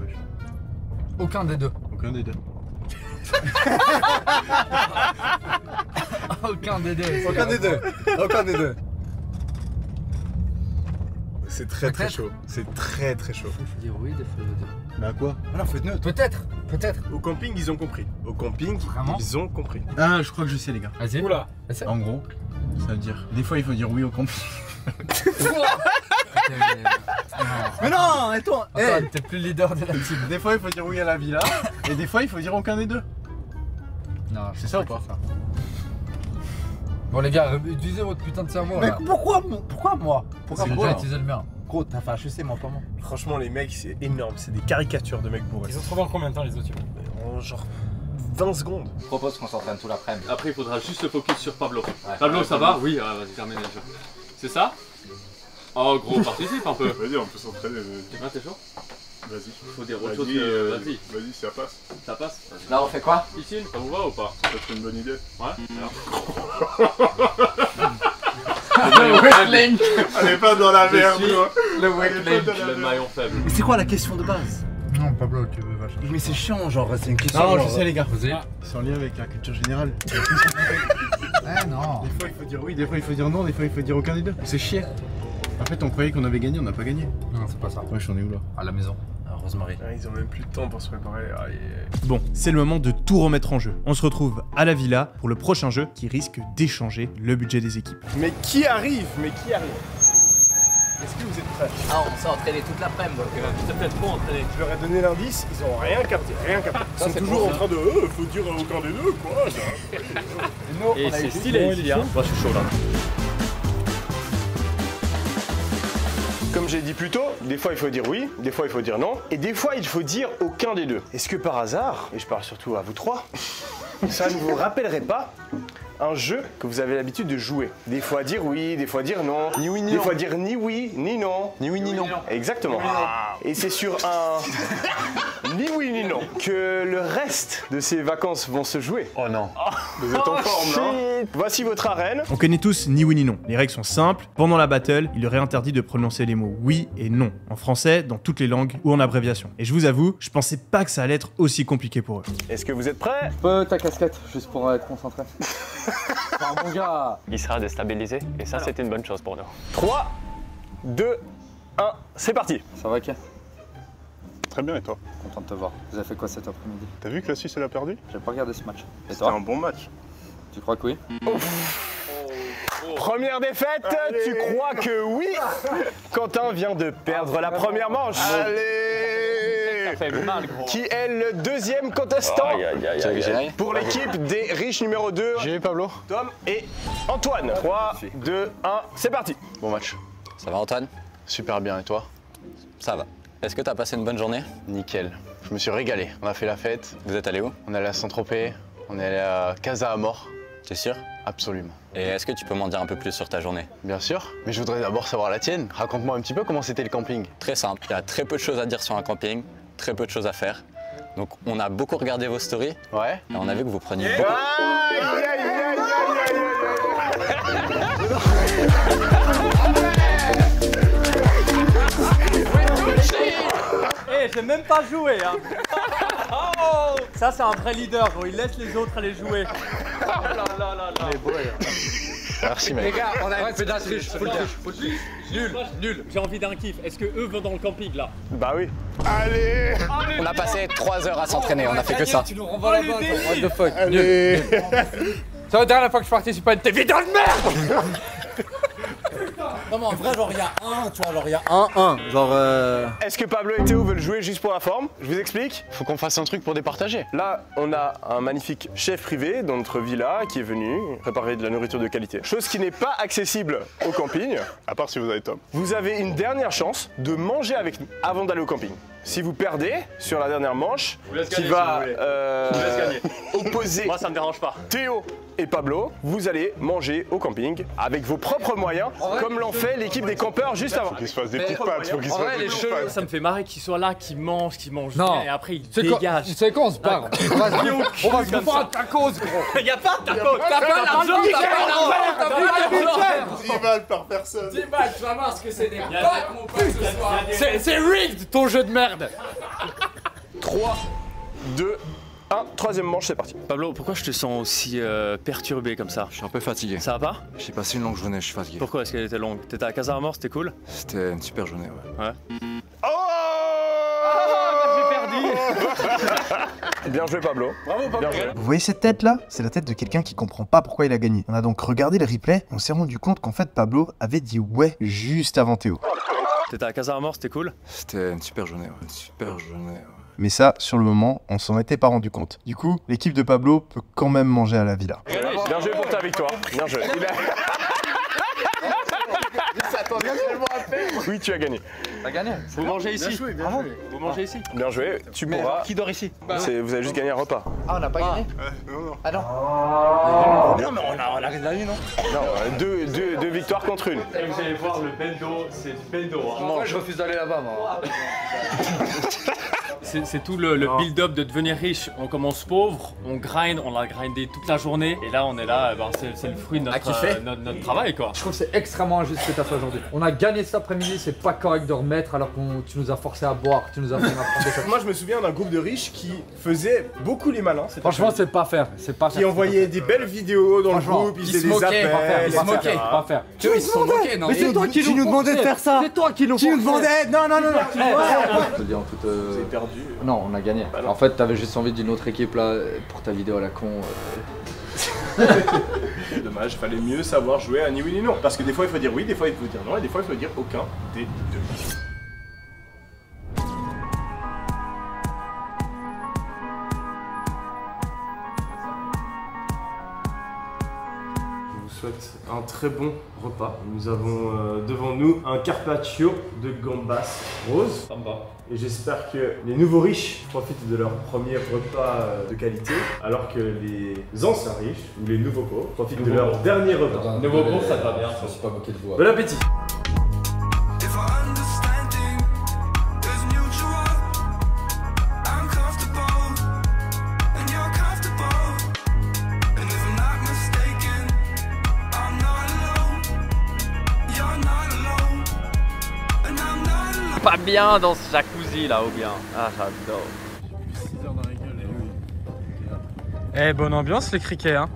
Aucun des deux. Aucun des deux. Aucun des deux. Aucun des deux. Aucun des deux. C'est très chaud. C'est très chaud. Il faut dire oui, des fois il faut dire. Mais à quoi? Ah non, faut être neutre. Peut-être. Au camping ils ont compris. Au camping Vraiment ils ont compris. Ah, je crois que je sais les gars. Vas-y. Oula. En gros, ça veut dire, des fois il faut dire oui au camping. Mais non, et toi t'es plus leader de la team. Des fois il faut dire oui à la villa, et des fois il faut dire aucun des deux. Non, C'est ça ou pas? Bon les gars, utilisez votre putain de cerveau. Mais là. pourquoi moi? Pourquoi moi déjà utiliser le mien? Gros, t'as fait HEC, moi pas moi. Franchement les mecs c'est énorme, c'est des caricatures de mecs bourrés. Ils ont trouvé en combien de temps les autres? En genre 20 secondes. Je propose qu'on s'entraîne tout l'après-midi. Après il faudra juste se focus sur Pablo. Pablo ça va? Oui, vas-y termine déjà. C'est ça? Oh gros, participe un peu. Vas-y, on peut s'entraîner. T'es chaud? Vas-y. Faut dire autre chose que vas-y. Vas-y, ça passe. Ça passe? Vas-y. Là on fait quoi? Piscine, ça vous va ou pas? Ça serait une bonne idée. Ouais. Le wrestling. Allez pas dans la merde, toi. Le wrestling. Le maillon faible. Mais c'est quoi la question de base? Non, Pablo, tu veux vachement. Mais c'est chiant, genre, c'est une question. Non, genre, je sais les gars. Vas-y. C'est en lien avec la culture générale. Eh non. Des fois il faut dire oui, des fois il faut dire non, des fois il faut dire aucun des deux. C'est chier. En fait on croyait qu'on avait gagné, on n'a pas gagné. Non, c'est pas ça. Ouais, j'en ai où là? À la maison. À Rosemary. Ils ont même plus de temps pour se préparer. Bon, c'est le moment de tout remettre en jeu. On se retrouve à la villa pour le prochain jeu qui risque d'échanger le budget des équipes. Mais qui arrive? Est-ce que vous êtes prêts? Ah, on s'est entraîné toute l'après-midi, donc c'est peut-être trop entraîné. Je leur ai donné l'indice, ils ont rien capté. Ils sont toujours en train de faut dire aucun des deux quoi. Et c'est stylé ici, hein. Moi je suis chaud là. Comme j'ai dit plus tôt, des fois il faut dire oui, des fois il faut dire non, et des fois il faut dire aucun des deux. Est-ce que par hasard, et je parle surtout à vous trois, ça ne vous rappellerait pas un jeu que vous avez l'habitude de jouer? Des fois dire oui, des fois dire non, Ni oui ni des non. fois dire ni oui, ni non. Ni oui ni non. Exactement. Et c'est sur un ni oui ni non que le reste de ces vacances vont se jouer. Oh non. Vous êtes en forme, non? Voici votre arène. On connaît tous ni oui ni non. Les règles sont simples. Pendant la battle, il leur est interdit de prononcer les mots oui et non, en français, dans toutes les langues ou en abréviation. Et je vous avoue, je pensais pas que ça allait être aussi compliqué pour eux. Est-ce que vous êtes prêts? Ta casquette, juste pour être concentré. Enfin, mon gars. Il sera déstabilisé et ça c'est une bonne chose pour nous. 3, 2, 1, c'est parti. Ça va, Ken? Très bien, et toi? Content de te voir. Vous avez fait quoi cet après-midi? T'as vu que la Suisse elle a perdu? J'ai pas regardé ce match. Et C'était toi? un bon match. Tu crois que oui? Première défaite, tu crois que oui? Quentin vient de perdre la première manche. Allez! Ça fait mal, gros. Qui est le deuxième contestant pour l'équipe des riches numéro 2? J'ai Pablo. Tom et Antoine. 3, 2, 1, c'est parti. Bon match. Ça va Antoine? Super bien, et toi? Ça va. Est-ce que t'as passé une bonne journée? Nickel. Je me suis régalé. On a fait la fête. Vous êtes allé où? On est allé à Saint-Tropez. On est allé à Casa Amor. T'es sûr? Absolument. Et est-ce que tu peux m'en dire un peu plus sur ta journée? Bien sûr. Mais je voudrais d'abord savoir la tienne. Raconte-moi un petit peu comment c'était le camping. Très simple. Il y a très peu de choses à dire sur un camping, très peu de choses à faire. Donc on a beaucoup regardé vos stories. Ouais. Et on a vu que vous preniez beaucoup. Eh, j'ai même pas joué, hein. Oh, ça, c'est un vrai leader, gros. Il laisse les autres aller jouer. Oh là là là là. Merci, mec. Les gars, on a fait de la triche. Faut le dire. Nul. J'ai envie d'un kiff. Est-ce que eux vont dans le camping, là? Bah oui. Allez! On a passé 3 heures à s'entraîner, on a fait que ça. Tu nous renvoies la balle. What the fuck? Nul. C'est la dernière fois que je participe à une TV dans le merde! Non mais en vrai genre il y a un, tu vois, genre il y a un, genre Est-ce que Pablo et Théo veulent jouer juste pour la forme? Je vous explique. Faut qu'on fasse un truc pour départager. Là, on a un magnifique chef privé dans notre villa qui est venu préparer de la nourriture de qualité. Chose qui n'est pas accessible au camping. À part si vous avez Tom. Vous avez une dernière chance de manger avec nous avant d'aller au camping. Si vous perdez sur la dernière manche, qui va opposer Moi, ça me dérange pas. Théo et Pablo, vous allez manger au camping avec vos propres moyens, comme l'ont fait l'équipe des campeurs juste avant. Faut qu'il se fasse des petites pattes, faut qu'il se fasse des petites pattes. Ça me fait marrer qu'ils soient là, qu'ils mangent bien, et après ils dégagent. Tu sais quoi, on se barre. On va se faire un tacos, gros. Y'a pas de tacos. T'as pas l'argent, t'as pas l'argent. 10 balles par personne. 10 balles, tu vas voir ce que c'est des pattes, mon pote, ce soir. C'est rigged, ton jeu de merde. 3, 2, 1, troisième manche, c'est parti. Pablo, pourquoi je te sens aussi perturbé comme ça? Je suis un peu fatigué. Ça va pas? J'ai passé une longue journée, je suis fatigué. Pourquoi est-ce qu'elle était longue? T'étais à Casa Amor, c'était cool? C'était une super journée, ouais. Oh, j'ai perdu. Bien joué Pablo. Bravo Pablo. Vous voyez cette tête là? C'est la tête de quelqu'un qui comprend pas pourquoi il a gagné. On a donc regardé le replay, on s'est rendu compte qu'en fait Pablo avait dit ouais juste avant Théo. T'étais à Casa Amor, c'était cool? C'était une super journée, ouais. Une super journée, ouais. Mais ça, sur le moment, on s'en était pas rendu compte. Du coup, l'équipe de Pablo peut quand même manger à la villa. Bien joué pour ta victoire. Bien joué. Oui, tu as gagné. T'as gagné. Vous mangez ici. Bien joué, bien joué. Vous mangez ici. Bien joué. Tu pourras. Qui dort ici? Vous avez juste gagné un repas. Ah, on n'a pas gagné? Non. Ah non. Non mais on a gagné, non? Non, deux victoires contre une. Et vous allez voir le bendo, c'est du bendo. Moi je refuse d'aller là-bas, moi. C'est tout le build-up de devenir riche. On commence pauvre, on grind, on l'a grindé toute la journée. Et là on est là, c'est le fruit de notre travail quoi. Je trouve que c'est extrêmement injuste ce que t'as fait aujourd'hui. On a gagné cet après-midi, c'est pas correct de remettre alors que tu nous as forcé à boire, tu nous as fait apprendre des choses. Moi je me souviens d'un groupe de riches qui faisait beaucoup les malins. Franchement c'est pas faire, c'est pas faire. Qui envoyaient des belles vidéos dans le groupe, ils faisaient des appels. Ils se moquaient, pas faire. Ils se sont moqués, non? Mais c'est toi qui nous demandais de faire ça. C'est toi qui nous demandais. Non. Je te dis en toute. Vous avez perdu. Non, on a gagné. En fait, t'avais juste envie d'une autre équipe là pour ta vidéo à la con. Dommage, il fallait mieux savoir jouer à ni oui ni non. Parce que des fois il faut dire oui, des fois il faut dire non, et des fois il faut dire aucun des deux. Un très bon repas. Nous avons devant nous un carpaccio de gambas rose. Et j'espère que les nouveaux riches profitent de leur premier repas de qualité, alors que les anciens riches, ou les nouveaux pauvres, profitent de leur dernier repas. Nouveau pauvre, ça te va bien. Je me suis pas moqué de vous. Bon appétit! If I understand things, there's mutual. I'm pas bien dans ce jacuzzi là ou bien? Ah j'adore. Eh, bonne ambiance les criquets, hein.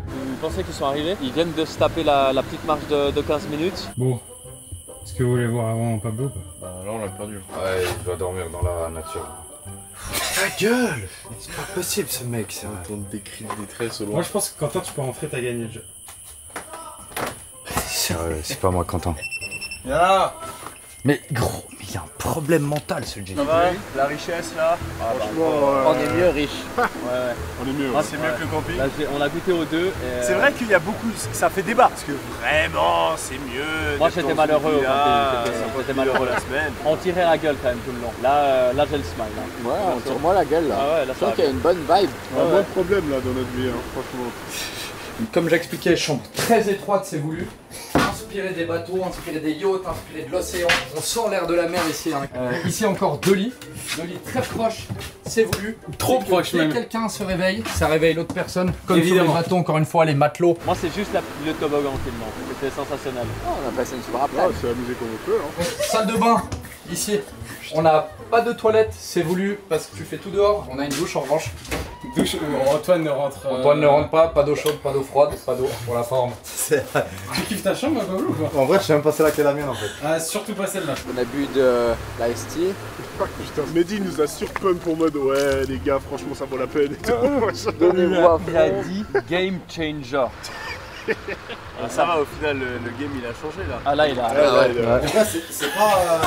Vous pensez qu'ils sont arrivés? Ils viennent de se taper la petite marche de 15 minutes. Bon, est-ce que vous voulez voir avant Pablo quoi? Bah là on l'a perdu. Ouais, il doit dormir dans la nature. Ta gueule! C'est pas possible ce mec, ça. On entend des cris de détresse au loin. Moi je pense que Quentin tu peux rentrer, t'as gagné le jeu. Sérieux, c'est pas moi Quentin. Viens là! Mais gros, il y a un problème mental ce Jay. Ça va? La richesse là? Franchement, on est mieux riche. Ouais. On est mieux. Ah, C'est mieux que le camping. Là, on a goûté aux deux. Et C'est vrai qu'il y a beaucoup, ça fait débat parce que vraiment c'est mieux. moi j'étais malheureux au camping, j'étais malheureux la semaine. On tirait la gueule quand même tout le long. Là j'ai le smile. Hein. Ouais, on tire moi la gueule là. Ah ouais, là je sens qu'il y a une bonne vibe. On a moins de problèmes là dans notre vie, hein, franchement. Comme j'expliquais, chambre très étroite, c'est voulu. Inspirer des bateaux, inspirer des yachts, inspirer de l'océan. On sent l'air de la mer ici. Hein. Ici encore deux lits très proches, c'est voulu. Trop proche même. Dès quelqu'un se réveille, ça réveille l'autre personne. Comme évidemment. Sur les bateaux, encore une fois, les matelots. Moi c'est juste le toboggan qui me manque, c'était sensationnel. Oh, on a passé une super Ah, après. c'est amusé comme on peut. Hein. Salle de bain, ici. On n'a pas de toilette, c'est voulu parce que tu fais tout dehors. On a une douche en revanche. Douche, Antoine ne rentre. Antoine ne rentre pas d'eau chaude, pas d'eau froide, pas d'eau pour la forme. Tu kiffes ta chambre, Pablo ou pas? En vrai, je sais même pas celle-là qui est la mienne en fait. Ah, surtout pas celle-là. On a bu de l'Ice Tea. Putain, Mehdi nous a surpump pour mode ouais les gars, franchement ça vaut la peine et tout. Donnez-moi Il a dit game changer. Ah, ça va, au final, le game il a changé là. Ah là il a. Après, c'est pas.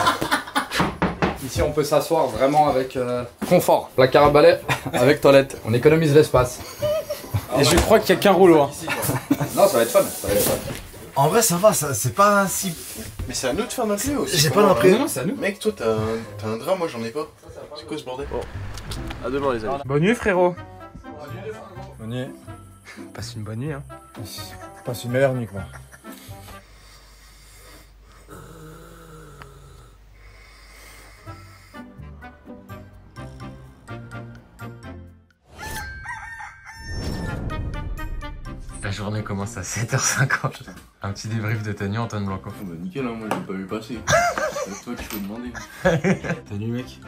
Ici on peut s'asseoir vraiment avec confort. Placard à balai avec toilette. On économise l'espace. Et je crois qu'il y a qu'un rouleau. Hein. Non, ça va être fun. Ça va être fun. En vrai, ça va, c'est pas si. Mais c'est à nous de faire notre lieu aussi. J'ai pas l'impression. Non, c'est à nous. Mec, toi t'as un drap, moi j'en ai pas. C'est quoi ce bordel? À demain les amis. Bonne nuit frérot. Bonne nuit. Passe une bonne nuit hein. Passe une meilleure nuit quoi. La journée commence à 7h50. Un petit débrief de ta nuit, Antoine Blanco. Oh bah nickel, hein, moi j'ai pas vu passer. C'est toi qu'il faut demander. Ta nuit, mec?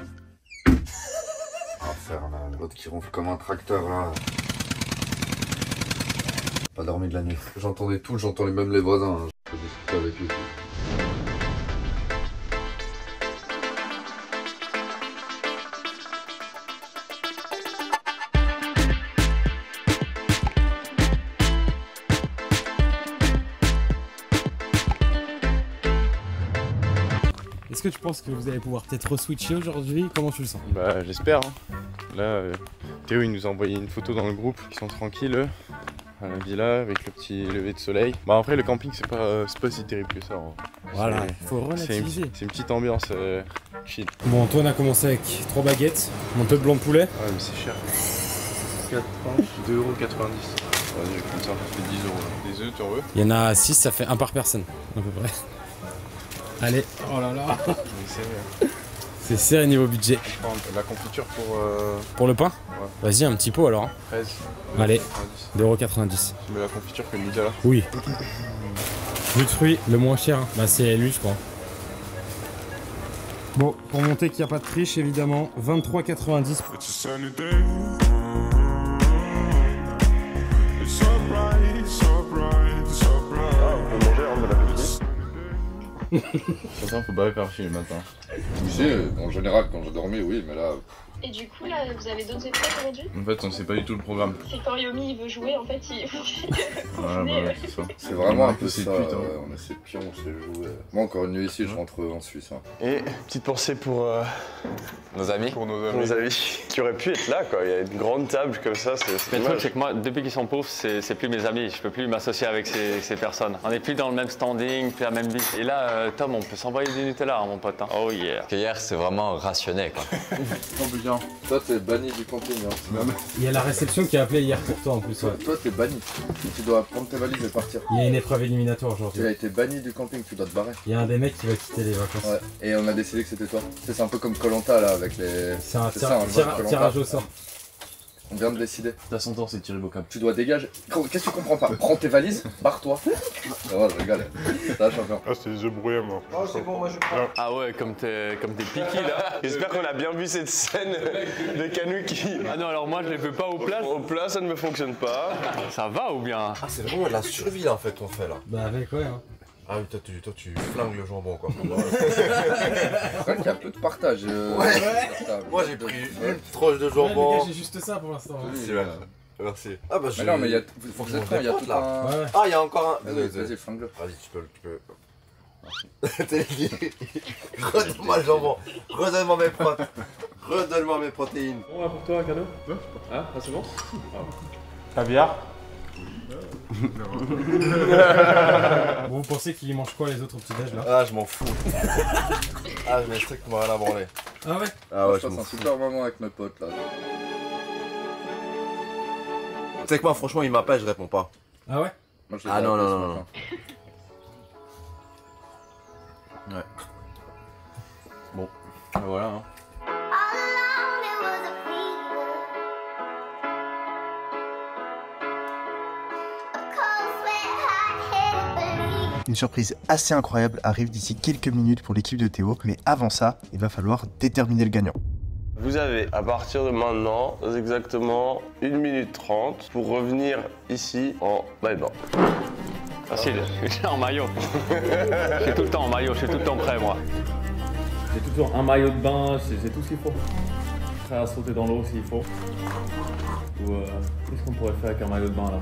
Ah, faire là, l'autre qui ronfle comme un tracteur là. Pas dormi de la nuit. J'entendais tout, j'entendais même les voisins. Hein. Je discutais avec eux. Est-ce que tu penses que vous allez pouvoir peut-être re-switcher aujourd'hui? Comment tu le sens? Bah j'espère. Hein. Là, Théo il nous a envoyé une photo dans le groupe. Ils sont tranquilles eux, à la villa avec le petit lever de soleil. Bah après le camping c'est pas si terrible que ça. Hein. Voilà, il faut relativiser. C'est une petite ambiance chill. Bon, Antoine a commencé avec 3 baguettes, mon peu de blanc de poulet. Ouais mais c'est cher. 4 tranches, 2,90 €. Vas-y comme ça fait 10 €. Des œufs tu en veux? Il y en a 6, ça fait 1 par personne, à peu près. Allez, oh là là. C'est serré niveau budget. Je prends la confiture pour le pain? Ouais. Vas-y, un petit pot alors. 13. Allez, 2,90 €. Tu mets la confiture que Nutella? Oui. Jus de fruits, le moins cher, hein. Bah c'est lui je crois. Bon, pour monter qu'il n'y a pas de triche évidemment, 23,90 €. Ça faut pas faire chier le matin. Tu sais, en général quand j'ai dormi oui mais là... Et du coup là vous avez d'autres épreuves aujourd'hui? En fait on sait pas du tout le programme. C'est quand Yomi il veut jouer en fait il... Voilà, c'est ça. C'est vraiment un peu ça, on a ses pions, ses jouets. Moi encore une nuit ici je rentre en Suisse. Hein. Et petite pensée pour nos amis. Pour nos amis qui auraient pu être là quoi. Il y a une grande table comme ça, c'est Mais le truc c'est que moi depuis qu'ils sont pauvres c'est plus mes amis, je peux plus m'associer avec ces personnes. On n'est plus dans le même standing, plus la même vie. Et là Tom on peut s'envoyer du Nutella hein, mon pote. Hein. Oh yeah. Parce que hier c'est vraiment rationné quoi. Toi t'es banni du camping hein. Il y a la réception qui a appelé hier pour toi en plus. Ouais. Toi t'es banni. Tu dois prendre tes valises et partir. Il y a une épreuve éliminatoire aujourd'hui. Tu as été banni du camping, tu dois te barrer. Il y a un des mecs qui va quitter les vacances. Ouais. Et on a décidé que c'était toi. C'est un peu comme Koh-Lanta là avec les... C'est un tirage au sort. On vient de décider. T'as son temps, c'est Thierry Bocam. Tu dois dégager. Qu'est-ce que tu comprends pas? Prends tes valises, barre-toi. Ça va, je rigole. Ça, champion. Ah, c'est les œufs brouillés, moi. Oh, c'est bon, moi je prends. Ah ouais, comme t'es piqué là. J'espère qu'on a bien vu cette scène de Canu qui... Ah non, alors moi je les fais pas au plat. Au plat, ça ne me fonctionne pas. Ça va ou bien? Ah, c'est vraiment de la survie là en fait qu'on fait là. Bah avec ouais. Hein. Ah oui, toi tu flingues le jambon quoi. C'est vrai qu'il y a un peu de partage. Moi j'ai pris une tranche de jambon. Ouais, les gars, j'ai juste ça pour l'instant. Merci, ouais. Merci. Ah bah Mais non, mais il y a. Forcément, il y a tout là. Ouais. Ah, il y a encore un. Vas-y, flingue-le. Vas-y, tu peux. Redonne-moi le jambon. Redonne-moi mes protes. Redonne-moi mes protéines. Bon, là pour toi, un cadeau? Ah, c'est bon? Caviar. Bon, vous pensez qu'ils mangent quoi les autres au petit-déj là? Ah, je m'en fous. Ah, je mets strictement rien à branler. Ah ouais? Ah ouais, je passe un super moment avec mes potes là. Tu sais que moi, franchement, il m'appelle, je réponds pas. Ah ouais? Moi, je Ah non, non, non, non. Ouais. Bon, ben voilà. Hein. Une surprise assez incroyable arrive d'ici quelques minutes pour l'équipe de Théo, mais avant ça, il va falloir déterminer le gagnant. Vous avez, à partir de maintenant, exactement 1 minute 30 pour revenir ici en maillot de bain. Facile, je suis en maillot. Je suis tout le temps en maillot, je suis tout le temps prêt moi. J'ai toujours un maillot de bain, c'est tout ce qu'il faut. Prêt à sauter dans l'eau s'il faut. Ou qu'est-ce qu'on pourrait faire avec un maillot de bain là?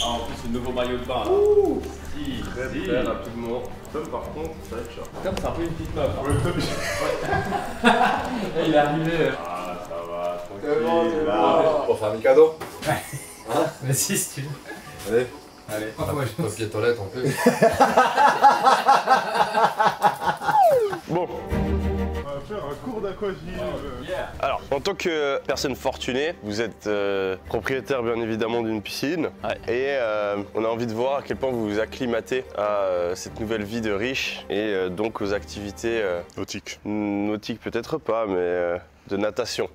Ah, en plus, le nouveau maillot de bain là. Ouh, si, rapidement. Tom, par contre, ça va être chaud. Tom, c'est un peu une petite meuf. Hein. Ouais. Il est arrivé. Ah, ça va, tranquille. Pour faire un cadeau. Ouais. Hein? Vas-y, si tu veux. Allez. Allez. Papier toilette en plus. Bon. On va faire un cours d'aquagym. Alors, en tant que personne fortunée, vous êtes propriétaire bien évidemment d'une piscine. Ouais. Et on a envie de voir à quel point vous vous acclimatez à cette nouvelle vie de riche et donc aux activités nautiques. Nautiques peut-être pas, mais de natation.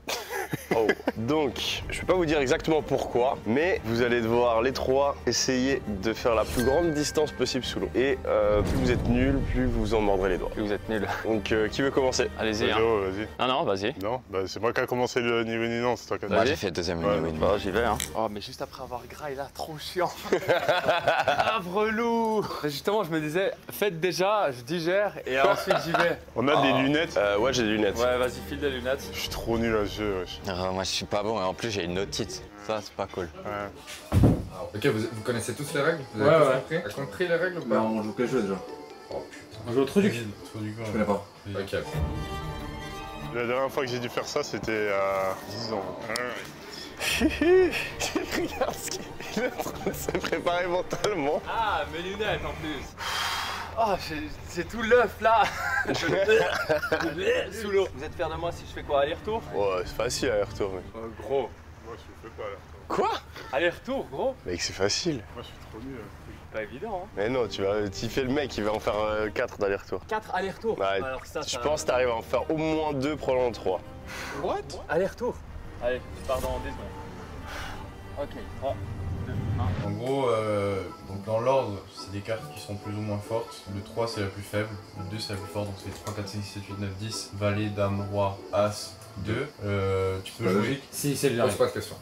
Oh. Donc, je ne vais pas vous dire exactement pourquoi, mais vous allez devoir les trois essayer de faire la plus grande distance possible sous l'eau. Et plus vous êtes nuls, plus vous en mordrez les doigts. Plus vous êtes nuls. Donc, qui veut commencer? Allez-y. Hein. Vas-y. Non, vas-y. Non, bah c'est moi qui a commencé le niveau non, c'est toi qui as Moi dit. j'ai fait le deuxième niveau. Bah, j'y vais. Hein. Oh, mais juste après avoir graillé là, trop chiant. Ah, relou. Justement, je me disais, faites déjà, je digère et ensuite j'y vais. On a des lunettes. Ouais, j'ai des lunettes. Ouais, vas-y, file des lunettes. Je suis trop nul à ce jeu, wesh. Moi je suis pas bon et en plus j'ai une otite. Ça c'est pas cool. Ouais. Ok, vous connaissez tous les règles? Vous Ouais, avez tous ouais. compris? T'as compris les règles ou pas? On joue quel jeu déjà? Oh putain. On joue au truc. Je connais pas. Ok. La dernière fois que j'ai dû faire ça, c'était à 10 ans. Regarde ce qu'il est en train de se préparer mentalement. Ah, mes lunettes en plus. Oh, c'est tout l'œuf là. Sous l'eau. Vous êtes fiers de moi si je fais quoi? Aller-retour? Ouais, c'est facile aller-retour, mec. Gros. Moi je fais pas là. Quoi? Aller-retour, gros? Mec, c'est facile. Moi je suis trop nul. Pas évident, hein. Mais non, tu fais le mec, il va en faire 4 d'aller-retour. 4 aller-retour. Ouais, alors ça, je pense que t'arrives à en faire au moins 2, probablement 3. What? Aller-retour. Allez, pardon, en 10 secondes. Ok, 3, 2, 1. En gros, donc dans l'ordre, c'est des cartes qui sont plus ou moins fortes. Le 3 c'est la plus faible, le 2 c'est la plus forte, donc c'est 3, 4, 5, 6, 7, 8, 9, 10. Valet, dame, roi, as, 2. Tu peux jouer. Logique. Si, c'est le Pose pas de questions.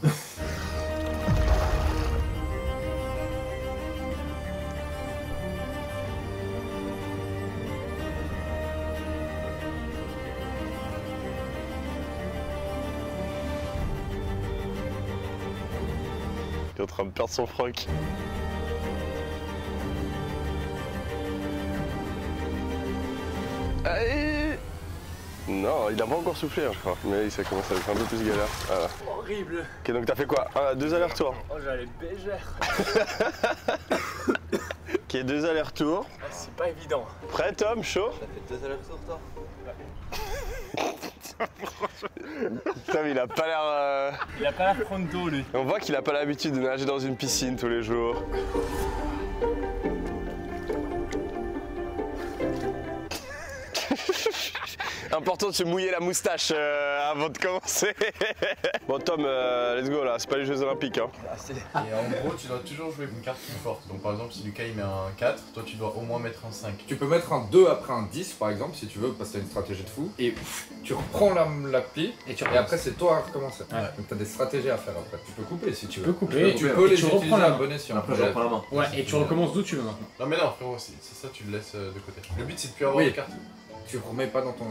Il est en train de perdre son froc. Allez. Non, il a pas encore soufflé, hein, je crois. Mais ça commence à être un peu plus galère. Voilà. Horrible. Ok, donc t'as fait quoi? 2 allers-retours. Oh, j'allais bégère. Ok, 2 allers-retours. Ah, c'est pas évident. Prêt, Tom? Chaud? T'as fait 2 allers-retours, toi? Tom, il a pas l'air... Il a pas l'air pronto, lui. On voit qu'il a pas l'habitude de nager dans une piscine tous les jours. Important de se mouiller la moustache avant de commencer. Bon Tom, let's go là, c'est pas les Jeux Olympiques hein. Et en gros, tu dois toujours jouer une carte plus forte. Donc par exemple, si Lucas il met un 4, toi tu dois au moins mettre un 5. Tu peux mettre un 2 après un 10 par exemple si tu veux, parce que t'as une stratégie de fou. Et tu reprends la pile et après c'est toi à recommencer. Ouais. Donc t'as des stratégies à faire après. Tu peux couper si tu veux. Tu peux couper. Tu peux les utiliser à bon escient. Après je reprends la main. Ouais, et tu recommences d'où tu veux maintenant. Non mais non frérot, c'est ça, tu le laisses de côté. Le but c'est de plus avoir de cartes. Tu remets pas dans ton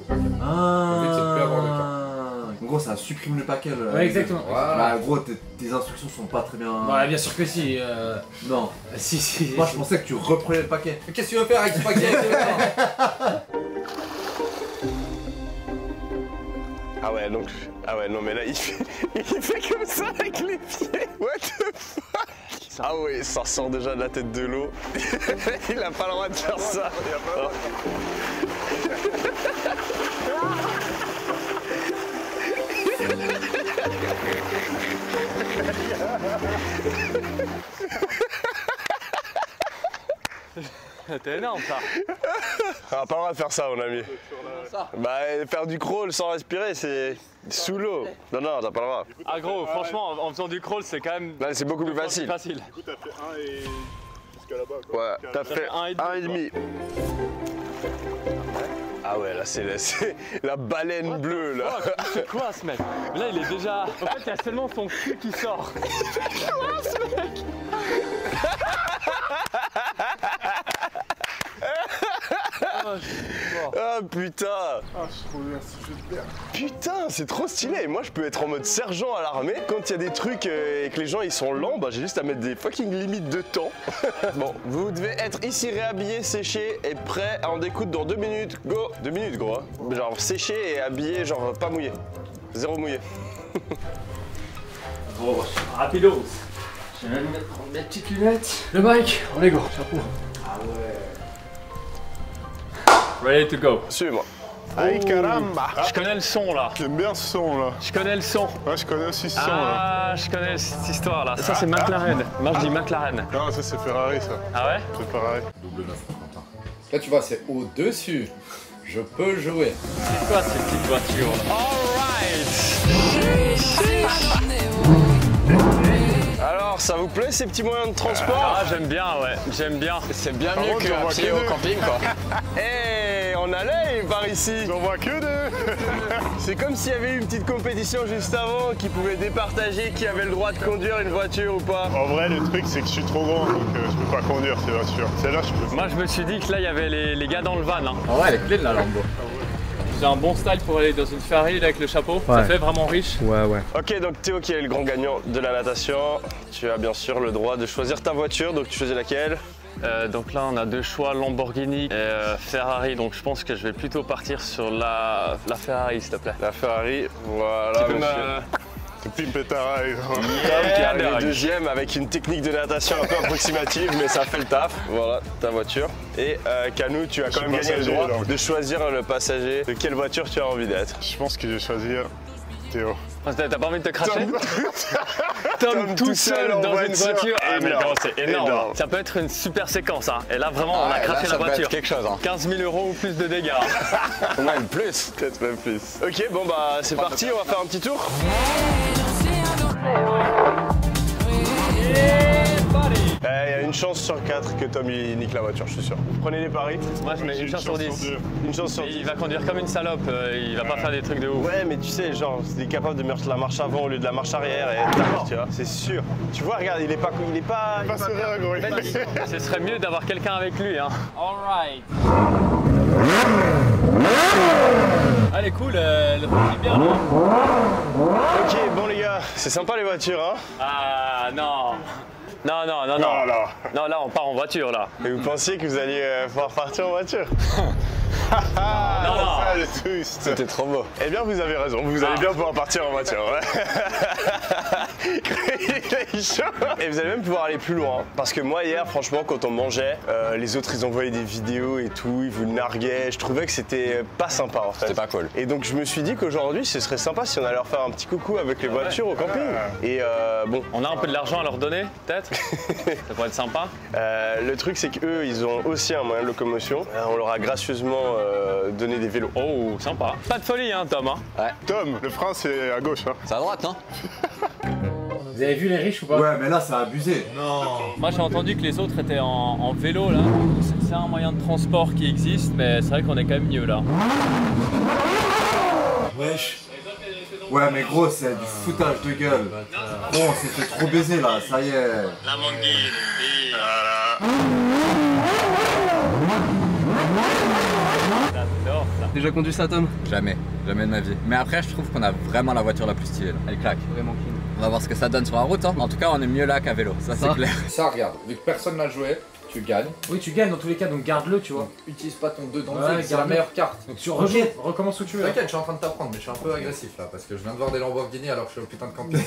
paquet. Ah. Le but c'est de plus avoir de cartes. En gros, ça supprime le paquet. Ouais, exactement. Voilà. Bah, en gros, tes instructions sont pas très bien. Ouais, bien sûr que si. Non. Si. Moi, je pensais que tu reprenais le paquet. Mais qu'est-ce que tu veux faire avec ce paquet? Ah ouais, donc... Ah ouais, non mais là, il fait comme ça avec les pieds. What the fuck? Ah ouais, ça sort déjà de la tête de l'eau. Il a pas le droit de faire ça. T'es énorme ça. On a pas le droit de faire ça mon ami. Bah faire du crawl sans respirer c'est sous l'eau. Non non t'as pas le droit. Ah gros franchement en faisant du crawl c'est quand même... Là c'est beaucoup plus facile. Du coup t'as fait 1 et jusqu'à là-bas quoi. Ouais, t'as fait 1,5. Ah ouais là c'est la baleine bleue là. C'est quoi ce mec? Là il est déjà... En fait il y a seulement son cul qui sort. C'est quoi ce mec? Ah putain! Ah, je suis trop bien ce jeu de merde. Putain, c'est trop stylé! Moi, je peux être en mode sergent à l'armée. Quand il y a des trucs et que les gens ils sont lents, bah j'ai juste à mettre des fucking limites de temps. Bon, vous devez être ici réhabillé, séché et prêt à en découdre dans 2 minutes. Go! 2 minutes, gros. Hein. Genre séché et habillé, genre pas mouillé. Zéro mouillé. Oh, rapido! Je vais même mettre mes petites lunettes. Le bike, on est go, chapeau. Ah ouais. Ready to go. Suis-moi. Aïe caramba! Je connais le son là. J'aime bien ce son là. Je connais le son. Ouais, je connais aussi ce son là. Ah, je connais cette histoire là. Ça c'est McLaren. Moi je dis McLaren. Non, ça c'est Ferrari ça. Ah ouais? C'est Ferrari. Double 9 Quentin. Là tu vois, c'est au-dessus. Je peux jouer. C'est quoi ces petites voitures là? Alors, ça vous plaît ces petits moyens de transport? Ah, j'aime bien, ouais. J'aime bien. C'est bien mieux qu'à pied au camping, quoi. Eh, on allait par ici. J'en vois que 2. C'est comme s'il y avait eu une petite compétition juste avant qui pouvait départager qui avait le droit de conduire une voiture ou pas. En vrai, le truc c'est que je suis trop grand donc je peux pas conduire ces voitures. Celle-là, je peux. Moi, je me suis dit que là, il y avait les gars dans le van. Hein. Ah ouais, elle est clé de la Lambo. C'est un bon style pour aller dans une Ferrari avec le chapeau. Ouais. Ça fait vraiment riche. Ouais, ouais. Ok, donc Théo qui est le grand gagnant de la natation. Tu as bien sûr le droit de choisir ta voiture, donc tu choisis laquelle? Donc là, on a 2 choix, Lamborghini et Ferrari. Donc je pense que je vais plutôt partir sur la Ferrari, s'il te plaît. La Ferrari, voilà. Tu peux Pimpetara, qui est arrivé deuxième avec une technique de natation un peu approximative, mais ça fait le taf. Voilà ta voiture. Et Canou, tu as quand même gagné le droit de choisir le passager de quelle voiture tu as envie d'être. Je pense que je vais choisir Théo. T'as pas envie de te cracher? Tom tout seul dans une voiture. Ah mais non, c'est énorme. Ça peut être une super séquence. Hein. Et là vraiment, on a craché la voiture. Quelque chose. Hein. 15 000 € ou plus de dégâts. Ou même plus. Peut-être même plus. Ok, bon bah c'est parti, on va faire un petit tour. Il y a une chance sur 4 que Tom il nique la voiture, je suis sûr. Vous prenez les paris? Moi je mets une chance sur 10. Une chance sur 10. Il va conduire comme une salope, il va pas faire des trucs de ouf. Ouais mais tu sais, genre, il est capable de mettre la marche avant au lieu de la marche arrière et tac, tu vois, c'est sûr. Tu vois, regarde, il est pas serré, gros. Ce serait mieux d'avoir quelqu'un avec lui, hein. Alright. Allez, cool, le truc est bien, là. Ok, bon les gars, c'est sympa les voitures, hein. Ah non. Non, là on part en voiture là. Et vous pensiez que vous alliez pouvoir partir en voiture? Non, c'était trop beau. Eh bien vous avez raison, vous allez bien pouvoir partir en voiture. Il est chaud. Et vous allez même pouvoir aller plus loin. Parce que moi hier, franchement, quand on mangeait, les autres ils envoyaient des vidéos et tout, ils vous narguaient. Je trouvais que c'était pas sympa en fait. C'était pas cool. Et donc je me suis dit qu'aujourd'hui ce serait sympa si on allait leur faire un petit coucou avec les voitures au camping. Et bon. On a un peu de l'argent à leur donner, peut-être? Ça pourrait être sympa. Le truc c'est qu'eux ils ont aussi un moyen de locomotion. On leur a gracieusement donné des vélos. Oh Oh, sympa. Pas de folie, hein, Tom. Hein. Ouais. Tom, le frein c'est à gauche. Hein. C'est à droite, non? Vous avez vu les riches ou pas? Ouais, mais là, c'est abusé. Non. Moi, j'ai entendu que les autres étaient en vélo, là. C'est un moyen de transport qui existe, mais c'est vrai qu'on est quand même mieux, là. Wesh. Ouais, mais gros, c'est du foutage de gueule. Bon, on s'est fait trop baiser, là, ça y est. La manguine. Voilà. Déjà conduit ça, Tom? Jamais, jamais de ma vie. Mais après, je trouve qu'on a vraiment la voiture la plus stylée. Là. Elle claque. Vraiment clean. On va voir ce que ça donne sur la route. Hein. En tout cas, on est mieux là qu'à vélo, ça c'est clair. Ça, regarde, vu que personne n'a joué, tu gagnes. Oui, tu gagnes dans tous les cas, donc garde-le, tu vois. Utilise pas ton 2 dans le Ouais, vide, c'est la meilleure carte. Donc tu rejoues, recommence où tu veux. T'inquiète, je suis en train de t'apprendre, mais je suis un peu agressif là, parce que je viens de voir des Lamborghini alors que je suis au putain de camping.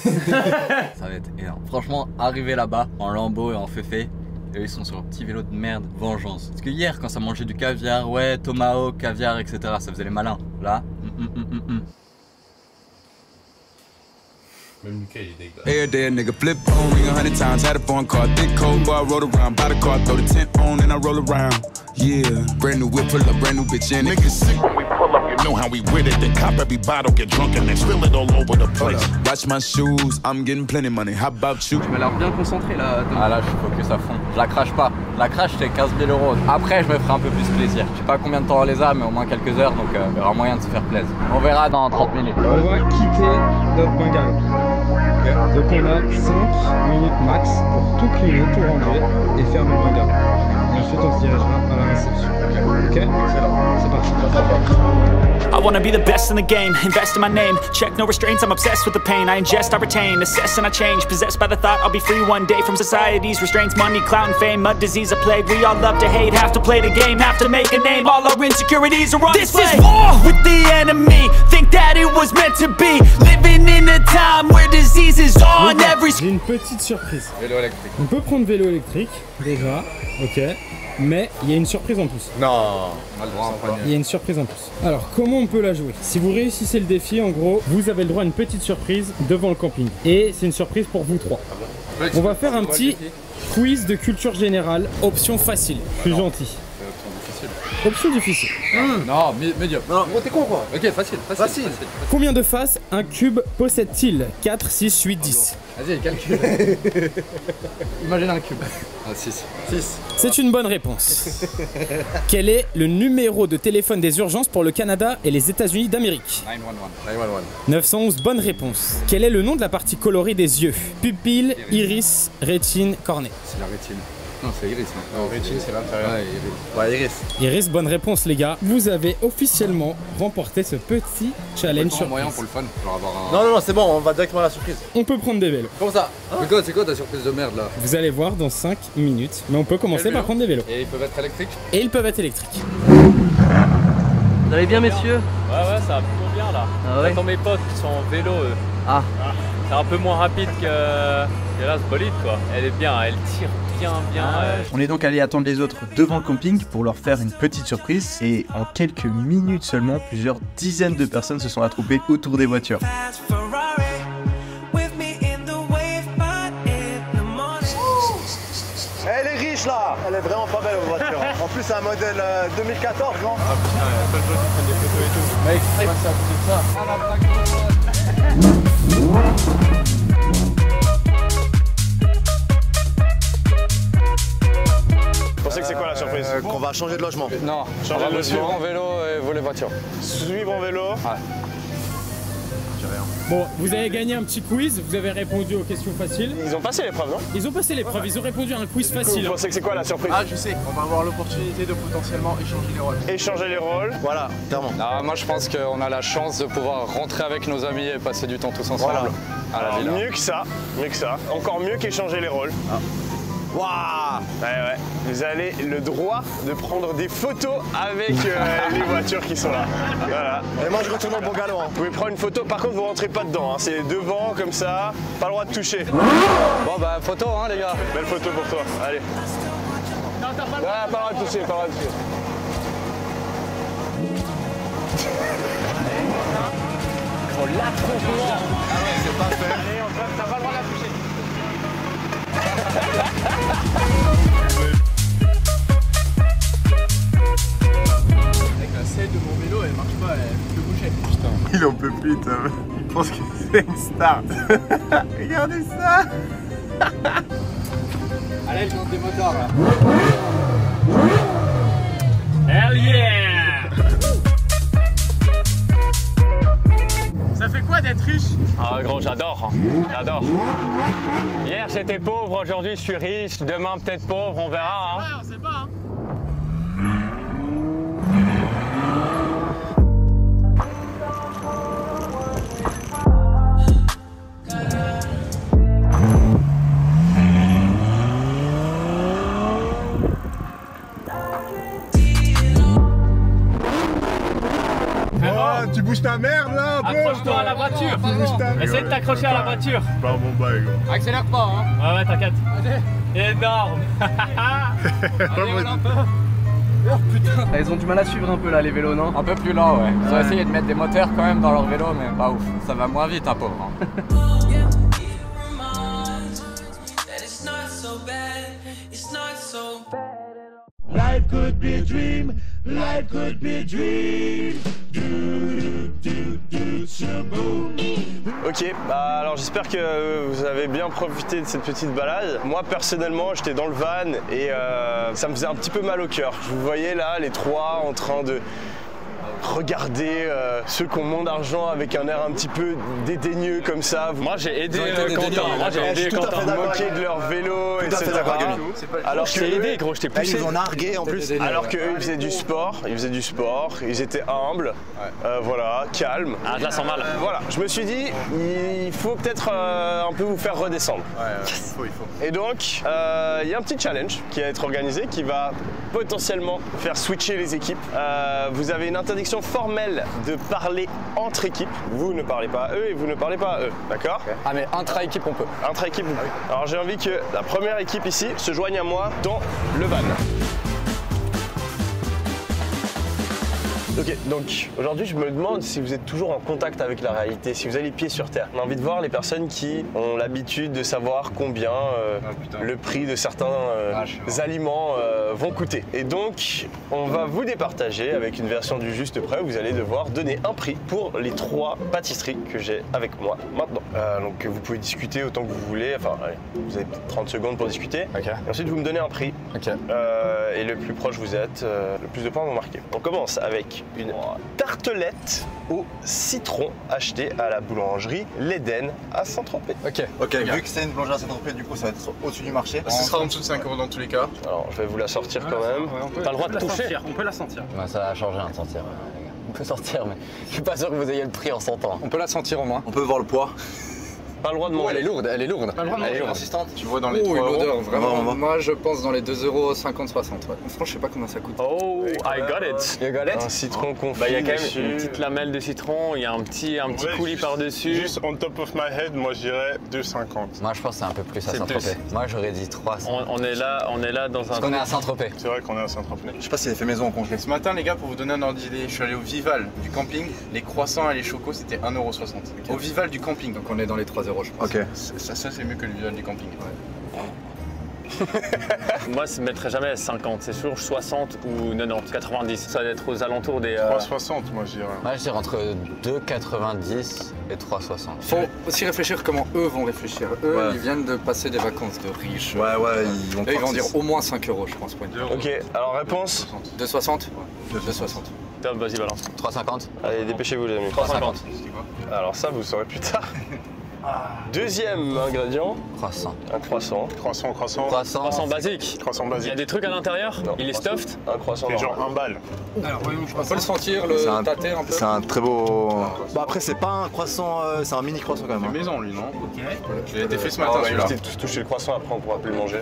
Ça va être énorme. Franchement, arriver là-bas en Lambo et en féfé, et eux ils sont sur un petit vélo de merde, vengeance. Parce que hier, quand ça mangeait du caviar, ouais, tomahawk, caviar, etc., ça faisait les malins. Là, Même Lucas, il est dégueulasse. Every day a nigga flip on, ring 100 times, had a foreign car, thick cold, boy, I rode around, buy the car, throw the tent on, and I roll around. Yeah, brand new whip, pull up, brand new bitch in it. Niggas sick when we pull up, you know how we with it. Then cop every bottle, get drunk and then spill it all over the place. Watch my shoes, I'm getting plenty money, how about you? Tu m'as l'air bien concentré là, Tom. Ah là, je suis focus à fond. Je la crache pas. La crache, c'est 15 000 €. Après, je me ferai un peu plus plaisir. Je sais pas combien de temps on les a, mais au moins quelques heures, donc il y aura moyen de se faire plaisir. On verra dans 30 minutes. On va quitter notre bungalow. Donc on a 5 minutes max pour tout cleaner, tout ranger et fermer le bungalow. Et ensuite on se dirigera à la réception. Ok? Excellent. C'est parti. I wanna be the best in the game, invest in my name. Check no restraints, I'm obsessed with the pain. I ingest, I retain, assess and I change. Possessed by the thought I'll be free one day from society's restraints. Money, clout and fame, mud, disease, a plague. We all love to hate, have to play the game, have to make a name. All our insecurities are on display. This is war with the enemy. Think that it was meant to be. Living in a time where disease is on every... J'ai une petite surprise. Vélo électrique. On peut prendre vélo électrique, déjà, ok. Mais il y a une surprise en plus. Non. On a le droit à un premier. Il y a une surprise en plus. Alors, comment on peut la jouer? Si vous réussissez le défi, en gros, vous avez le droit à une petite surprise devant le camping. Et c'est une surprise pour vous trois. On va faire un petit quiz de culture générale, option facile. Je suis gentil. Option difficile. Non, médium. Non, gros, t'es con quoi? Ok, facile. Combien de faces un cube possède-t-il? 4, 6, 8, 10. Vas-y, calcule. Imagine un cube. Ah, 6. C'est une bonne réponse. Quel est le numéro de téléphone des urgences pour le Canada et les États-Unis d'Amérique? 911. 911, bonne réponse. Quel est le nom de la partie colorée des yeux? Pupille, iris, rétine, cornée. C'est la rétine. Non, c'est iris. Non, rétine, c'est l'intérieur. Ouais, iris. Iris, bonne réponse les gars. Vous avez officiellement remporté ce petit challenge sur moyen pour le fun. Genre avoir un... Non, c'est bon, on va directement à la surprise. On peut prendre des vélos. Comment ça? Mais quoi, c'est quoi ta surprise de merde là? Vous allez voir dans 5 minutes. Mais on peut commencer par prendre des vélos. Et ils peuvent être électriques? Et ils peuvent être électriques. Vous allez bien messieurs? Ouais, ça va plutôt bien là. Ah ouais? J'attends mes potes qui sont en vélo eux. Ah. C'est un peu moins rapide que là ce bolide quoi. Elle est bien, elle tire bien. On est donc allé attendre les autres devant le camping pour leur faire une petite surprise et en quelques minutes seulement, plusieurs dizaines de personnes se sont attroupées autour des voitures. Elle est riche là. Elle est vraiment pas belle votre voiture. En plus c'est un modèle 2014 non? Ah putain, il y a plein de gens qui prennent des photos et tout. Mec, c'est pas ça, c'est ça. Ah la blague. Vous pensez que c'est quoi la surprise? Qu'on va changer de logement. Non, Changer on de va suivre en vélo et voler voiture. Suivre en vélo. Ouais. Bon, vous avez gagné un petit quiz, vous avez répondu aux questions faciles. Ils ont passé l'épreuve, non? Ils ont passé l'épreuve, ils ont répondu à un quiz facile. Vous pensez que c'est quoi la surprise? Ah, je sais, on va avoir l'opportunité de potentiellement échanger les rôles. Échanger les rôles. Voilà, clairement. Ah, moi je pense qu'on a la chance de pouvoir rentrer avec nos amis et passer du temps tous ensemble à la villa. Mieux que ça. Encore mieux qu'échanger les rôles. Waouh! Ouais. Vous avez le droit de prendre des photos avec les voitures qui sont là. Voilà. Et moi je retourne dans le bungalow. Vous pouvez prendre une photo, par contre vous rentrez pas dedans, hein. C'est devant comme ça, pas le droit de toucher. Bon bah photo hein les gars. Belle photo pour toi, allez. Non, t'as pas le droit. Pas le droit de toucher, pas le droit de toucher. On l'affrontement. Ah ouais, c'est pas fait. Allez, t'as pas le droit de la toucher. Avec la selle de mon vélo, elle marche pas. pas, le boucher. Putain. Il en peut plus, Tom. Il pense que c'est une star. Regardez ça. Allez, je monte des moteurs là. Hell yeah! Ça fait quoi d'être riche? Ah gros, j'adore, j'adore. Hier j'étais pauvre, aujourd'hui je suis riche, demain peut-être pauvre, on verra. Ouais, on sait pas. Hein. Tu bouges ta merde là, un peu. Accroche-toi à la voiture. Essaye de t'accrocher à la voiture. Pas mon bail, gros. Accélère pas, hein. Ouais, t'inquiète. Allez. Énorme. Allez, on un peu. Oh putain. Ils ont du mal à suivre un peu là, les vélos, non? Un peu plus lent, ouais. Ils ont essayé de mettre des moteurs quand même dans leur vélo, mais pas ouf. Ça va moins vite, un pauvre. Hein. Life could be a dream, life could be a dream. Ok, bah alors j'espère que vous avez bien profité de cette petite balade. Moi personnellement j'étais dans le van et ça me faisait un petit peu mal au cœur. Je vous voyais là les trois en train de regarder ceux qui ont moins d'argent avec un air un petit peu dédaigneux comme ça. Moi j'ai aidé Quentin, moi j'ai aidé Quentin. Moquer de leur vélo, etc. Alors je t'ai aidé gros, je t'ai poussé. Ils ont nargué en plus. Alors qu'eux ils faisaient du sport, ils étaient humbles, voilà, calmes. Ah je la sens mal. Voilà, je me suis dit, il faut peut-être un peu vous faire redescendre. Il faut. Et donc, il y a un petit challenge qui va être organisé, qui va potentiellement faire switcher les équipes. Vous avez une interdiction formelle de parler entre équipes. Vous ne parlez pas à eux et vous ne parlez pas à eux, d'accord? Ah mais intra-équipe on peut. Intra-équipe, vous pouvez. Alors j'ai envie que la première équipe ici se joigne à moi dans le van. Ok, donc aujourd'hui je me demande si vous êtes toujours en contact avec la réalité, si vous avez les pieds sur terre. On a envie de voir les personnes qui ont l'habitude de savoir combien le prix de certains aliments vont coûter. Et donc on va vous départager avec une version du juste prêt où vous allez devoir donner un prix pour les 3 pâtisseries que j'ai avec moi maintenant. Donc vous pouvez discuter autant que vous voulez, enfin allez, vous avez 30 secondes pour discuter. Okay. Et ensuite vous me donnez un prix. Okay. Et le plus proche vous êtes, le plus de points vont marquer. On commence avec une tartelette au citron achetée à la boulangerie L'Éden à Saint-Tropez. Ok, vu que c'est une boulangerie à Saint-Tropez, du coup ça va être au-dessus du marché. Ce sera en dessous de 5 € dans tous les cas. Alors je vais vous la sortir quand même. T'as le droit de toucher. On peut la sentir. Ouais, ça va changer de sentir. On peut sortir, mais je suis pas sûr que vous ayez le prix en sentant. On peut la sentir au moins. On peut voir le poids. Pas le droit de manger. Elle est lourde, elle est lourde. Pas le droit de manger, assistante. Tu vois dans les 3 l'odeur, vraiment. Moi je pense dans les 2,50 €, 60 €. Ouais. Franchement, je sais pas combien ça coûte. Oh, I got it. You got it? Un citron confit. Bah il y a quand même dessus. une petite lamelle de citron, il y a un petit coulis par-dessus. Juste on top of my head, moi je dirais 2,50. Moi je pense que c'est un peu plus à C'est Saint-Tropez. plus. Moi j'aurais dit 300. On est là dans un... Parce qu'on est à Saint-Tropez. C'est vrai qu'on est à Saint-Tropez. Je sais pas si c'est fait maison en congelé. Ce matin les gars, pour vous donner un ordre d'idée, je suis allé au Vival du camping. Les croissants et les chocos c'était 1,60 €. Au Vival du camping. Donc on est dans les 3 € je pense. Ok. Ça c'est mieux que le Vival du camping. Moi je ne mettrais jamais 50, c'est sûr 60 ou 90, 90. Ça va être aux alentours des... 3,60 moi je dirais. Moi je dirais entre 2,90 et 3,60. Faut aussi réfléchir comment eux vont réfléchir. Eux, ils viennent de passer des vacances de riches. Ouais, ils vont dire au moins 5 € je pense. Pour une... Ok, alors réponse 2,60 2,60. Tom, vas-y balance. 3,50. Allez, dépêchez-vous les amis. 3,50. Alors ça, vous le saurez plus tard. Deuxième ingrédient. Croissant. Un croissant. Croissant basique. Croissant Il y a basique. des trucs à l'intérieur? Non. Il est stuffed? Un croissant C'est normal. genre 1 balle. Alors on peut le sentir, le tâter un peu. C'est un très beau. Bah après c'est pas un croissant, c'est un mini croissant quand même. C'est maison lui non? Ok. Il a été fait ce matin On va celui-là. éviter de tous toucher le croissant, après on pourra plus le manger.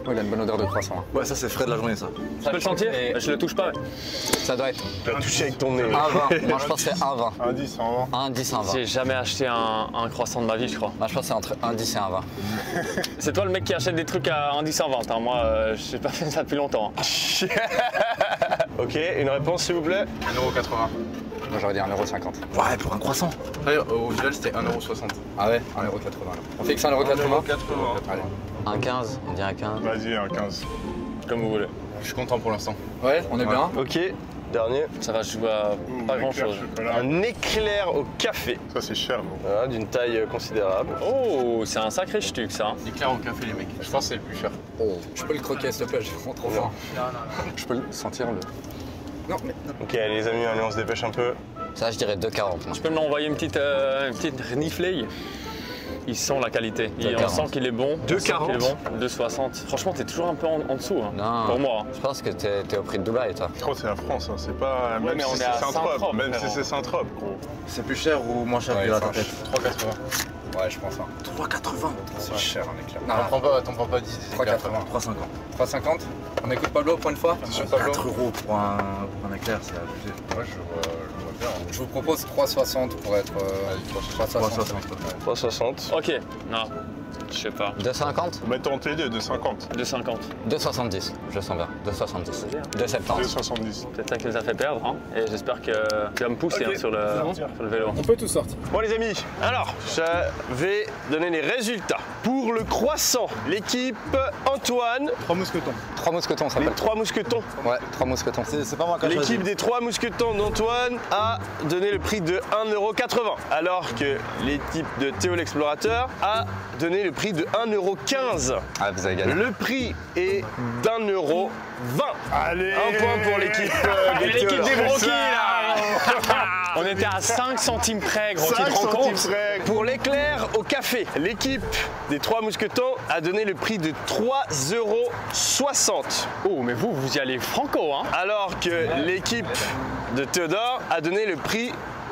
Ouais, il a une bonne odeur de croissant. Ouais, ça c'est frais de la journée ça. Tu peux le sentir? Je le touche pas. Ça doit être Tu vas toucher avec ton nez. 1,20. Moi je pense que c'est 1,20. 1,10 en 1,10, 1,20. J'ai jamais acheté un croissant de ma vie je crois. Moi je pense que c'est entre 1,10 et 1,20. C'est toi le mec qui achète des trucs à 1,10 en vente. Hein. Moi je n'ai pas fait ça depuis longtemps. Hein. Ok, une réponse s'il vous plaît. 1,80 €. Moi j'aurais dit 1,50 €. Ouais, pour un croissant. Après, au Vival c'était 1,60 €. Ah ouais, 1,80 €. On fixe 1,80 €. Allez. 1,15, on dirait 15. Vas-y, un 15. Comme vous voulez. Je suis content pour l'instant. Ouais, on est bien. Ok, dernier. Ça va, je vois pas grand chose. Un éclair au café. Ça c'est cher. Voilà, d'une taille considérable. Oh, c'est un sacré stuc ça. Éclair au café les mecs. Je pense que c'est le plus cher. Oh, je peux le croquer s'il te plaît, j'ai vraiment trop faim. Je peux le sentir le. Non, mais. Ok, les amis, allez, on se dépêche un peu. Ça, je dirais 2,40. Tu peux me l'envoyer une petite reniflée. Il sent la qualité. On sent qu'il est bon. 2,40 bon. 2,60. Franchement, t'es toujours un peu en dessous. Hein, non. Pour moi. Je pense que t'es au prix de Dubaï, toi. Gros, c'est la France, hein. C'est pas. Ouais, même mais si on est c'est à Saint-Trope. Saint-Trope, Même si frérot. c'est Saint-Trope, gros. C'est plus cher ou moins cher que la tartelette? 3,80. Ouais, je pense. 3,80. C'est cher un éclair. Non, t'en prends pas 10. 3,80. 3,50. 3,50. On écoute Pablo pour une fois. Sur Pablo. 4 € pour un éclair, c'est abusé. Ouais, je vois bien. Je vous propose 3,60 pour être. 3,60. 3,60. Ok. Non. Je sais pas. 2,50? Mettons les deux, 2,50. 2,50. 2,70. Je sens bien. 2,70. 2,70. 2,70. Peut-être ça qui les a fait perdre. Hein. Et j'espère que tu vas me pousser hein, sur le vélo. On peut tout sortir. Bon les amis, alors je vais donner les résultats. Pour le croissant, l'équipe Antoine. 3 mousquetons. 3 mousquetons, ça Les s'appelle. 3 mousquetons. Ouais, 3 mousquetons. C'est pas moi qui ai choisi. L'équipe des 3 mousquetons d'Antoine a donné le prix de 1,80 €. Alors que l'équipe de Théo l'explorateur a donné le prix de 1,15 €. Ah, vous avez gagné. Le prix est d'1,20 €. Allez. Un point pour l'équipe de L'équipe Théo. des broquis là. On était à 5 centimes près, gros. Tu te 5 rends compte? centimes près. Pour l'éclair au café, l'équipe des 3 mousquetons a donné le prix de 3,60 €. Oh, mais vous y allez franco, hein? Alors que l'équipe de Théodore a donné le prix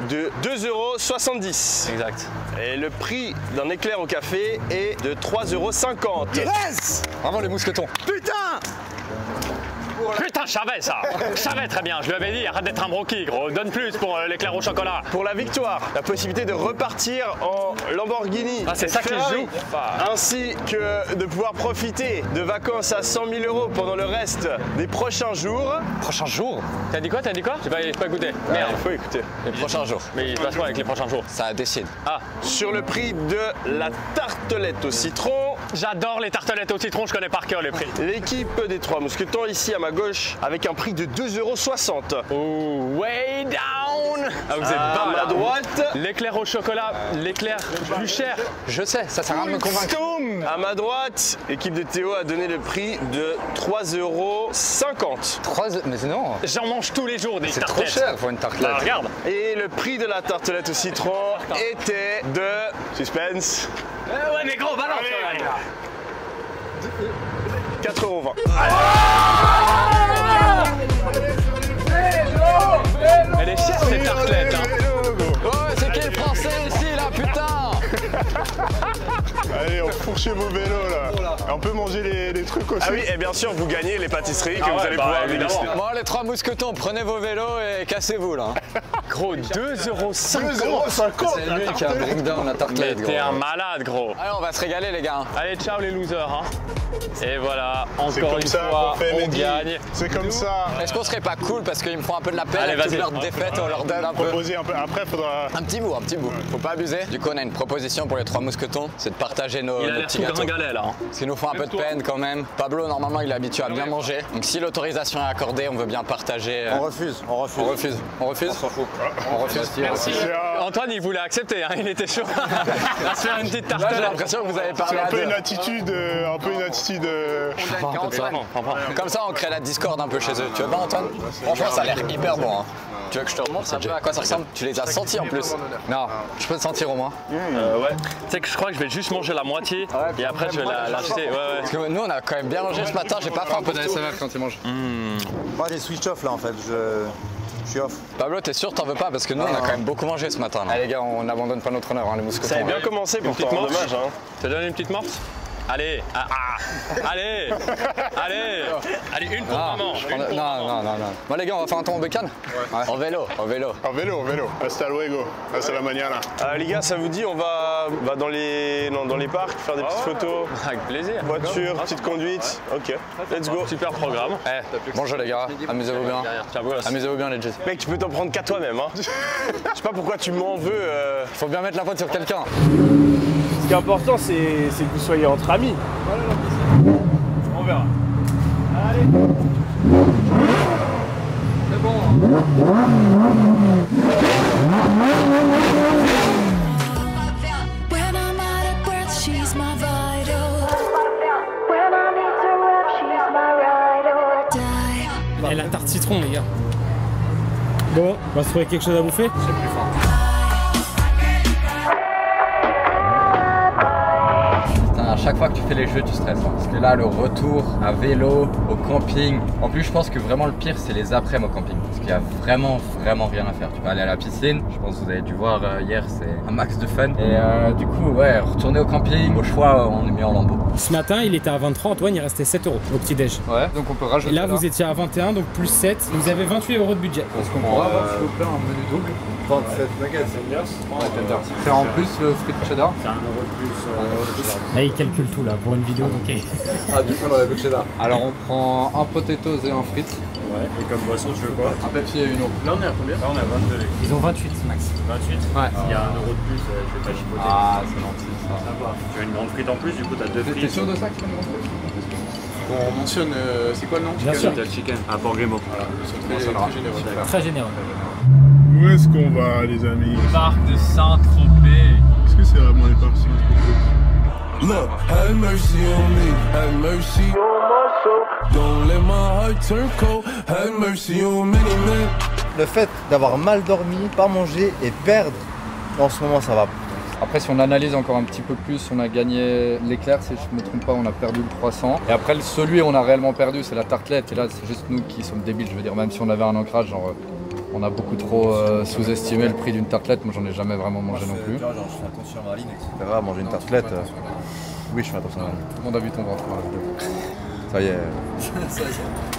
de 2,70 €. Exact. Et le prix d'un éclair au café est de 3,50 €. Yes! Bravo les mousquetons. Putain! Putain, je savais ça! Je savais très bien, je lui avais dit, arrête d'être un broquis, gros, donne plus pour l'éclair au chocolat. Pour la victoire, la possibilité de repartir en Lamborghini. Ah, c'est ça qui Ferrari, joue. ainsi que de pouvoir profiter de vacances à 100 000 € pendant le reste des prochains jours. Prochains jours? T'as dit quoi? J'ai pas écouté. Merde. Il faut écouter. Les prochains jours. Mais il se passe quoi avec les prochains jours? Ça décide. Ah, Sur le prix de la tartelette au citron, j'adore les tartelettes au citron, je connais par cœur les prix. l'équipe des 3 mousquetons ici à ma gauche avec un prix de 2,60 €. Oh, way down! Ah, vous êtes bas À là. ma droite, L'éclair au chocolat, l'éclair plus cher. Je sais, ça sert à rien de me convaincre. à ma droite, l'équipe de Théo a donné le prix de 3,50 €. Mais non. J'en mange tous les jours des C'est trop tartelettes. cher pour une tartelette. Bah, regarde. Et le prix de la tartelette au citron était de... Suspense. Ouais, mais gros, balance. 4,20 €. Elle est chère cette tartelette. Hein. Oh, c'est qui le français ici là, putain? Allez, on fourchez vos vélos là. Et on peut manger les trucs aussi. Ah oui, et bien sûr, vous gagnez les pâtisseries que Ah vous ouais, allez bah, pouvoir évidemment. déguster. Bon, les 3 mousquetons, prenez vos vélos et cassez-vous là. Gros, 2,50 €. 2,50 €. C'est lui qui a break down la Mais tartelette, gros. t'es un malade, gros. Allez, on va se régaler les gars. Allez, ciao les losers. Hein. Et voilà, C'est encore comme une ça fois, qu'on fait, on Mehdi. gagne. C'est comme ça. Est-ce qu'on serait pas cool parce qu'ils me font un peu de la peine Allez, avec vas-y. toute leur défaite, on leur donne un peu. Proposer un peu. Après, faudra. Un petit bout, faut pas abuser. Du coup, on a une proposition pour les 3 mousquetons, c'est de partager nos Il a l'air petits tout gâteaux. gringalet là. Hein. Ce qui nous font un peu de peine quand même. Pablo, normalement, il est habitué à bien manger. Donc si l'autorisation est accordée, on veut bien partager. On refuse, on refuse. On refuse. On refuse. On s'en fout. On refuse. Merci. Antoine, il voulait accepter, hein. Il était chaud. On va se faire une petite Là, j'ai tartelette. l'impression que vous avez C'est parlé un à peu deux. une attitude. Comme ça, on crée la discorde un peu chez eux. Tu veux pas, Antoine? Franchement, ça a l'air hyper bon. Hein. Tu veux que je te remontre un peu à quoi ça ressemble? Tu les as sentis en plus? Non, je peux te sentir au moins. Ouais. Tu sais que je crois que je vais juste manger la moitié et après je vais l'acheter. Ouais, Parce que nous, on a quand même bien mangé ce matin. J'ai pas fait un peu d'ASMR quand tu manges. Moi, j'ai switch off là en fait. Je suis off. Pablo, t'es sûr t'en veux pas? Parce que nous, on a quand même beaucoup mangé ce matin. Allez, les gars, on n'abandonne pas notre honneur, hein, les mousquetons. Ça avait bien commencé pourtant, petite morse. dommage. Hein. Te donne une petite morse? Allez, allez, allez, une pour maman. Non. Bon, les gars, on va faire un tour en bécane? Ouais. En vélo. En vélo. Hasta luego. Hasta la mañana. Les gars, ça vous dit, on va dans les parcs faire des petites photos? Avec plaisir. Voiture, petite conduite. Ok, let's go. Super programme. Bonjour les gars, amusez-vous bien. Amusez-vous bien les Jets. Mec, tu peux t'en prendre qu'à toi-même. Hein. Je sais pas pourquoi tu m'en veux. Faut bien mettre la faute sur quelqu'un. Ce qui est important, c'est que vous soyez entre amis. On verra. Allez. bon. Et la tarte citron, les gars. Bon, on va se trouver quelque chose à bouffer. J'ai plus faim. À chaque fois que tu fais les jeux, tu stresses. Parce que là, le retour à vélo, au camping. En plus, je pense que vraiment le pire, c'est les après-midi au camping. Parce qu'il y a vraiment rien à faire. Tu vas aller à la piscine. Je pense que vous avez dû voir hier, c'est un max de fun. Et du coup, ouais, retourner au camping. Au choix, on est mis en lambeau. Ce matin, il était à 23, Antoine, il restait 7 € au petit-déj. Ouais, donc on peut rajouter. Et là, vous étiez à 21, donc plus 7. Vous avez 28 € de budget. Est-ce qu'on pourra avoir, s'il vous plaît, un menu double 27 nuggets, c'est bien. C'est en plus le frites cheddar. C'est 1 € de plus. Là, il calcule tout là pour une vidéo, ok. Ah, du coup, on a le cheddar. Alors, on prend un potatoes et un frites. Ouais, et comme boisson, tu veux quoi? Un Pepsi et une eau. Là, on est à combien? Là, on est à 22. Ils ont 28 max. 28? Ouais. S'il y a 1 € de plus, je vais pas chipoter. Ah, c'est gentil ça. Tu as une grande frite en plus, du coup, t'as 2 frites. T'es sûr de ça qu'il y a une grande frite? Bon, on mentionne, c'est quoi le nom? Bien sûr. Chicken à Port-Grémo. Voilà, ils sont très généreux. Très généreux. Où est-ce qu'on va, les amis? Parc de Saint-Tropez. Est-ce que c'est vraiment les parcs Saint-Tropez? Look, have mercy on me, have mercy on my soul. Don't let my heart turn cold, have mercy on many men. Le fait d'avoir mal dormi, pas manger et perdre, en ce moment ça va. Après, si on analyse encore un petit peu plus, on a gagné l'éclair, si je ne me trompe pas, on a perdu le croissant. Et après, celui où on a réellement perdu, c'est la tartelette. Et là, c'est juste nous qui sommes débiles. Je veux dire, même si on avait un ancrage, genre, on a beaucoup trop sous-estimé le prix d'une tartelette. Moi, j'en ai jamais vraiment mangé non plus. Genre, je fais attention à ma ligne, etc. Manger une tartelette. Oui, je fais attention à ma ligne. Tout le monde a vu ton ventre. Ça y est.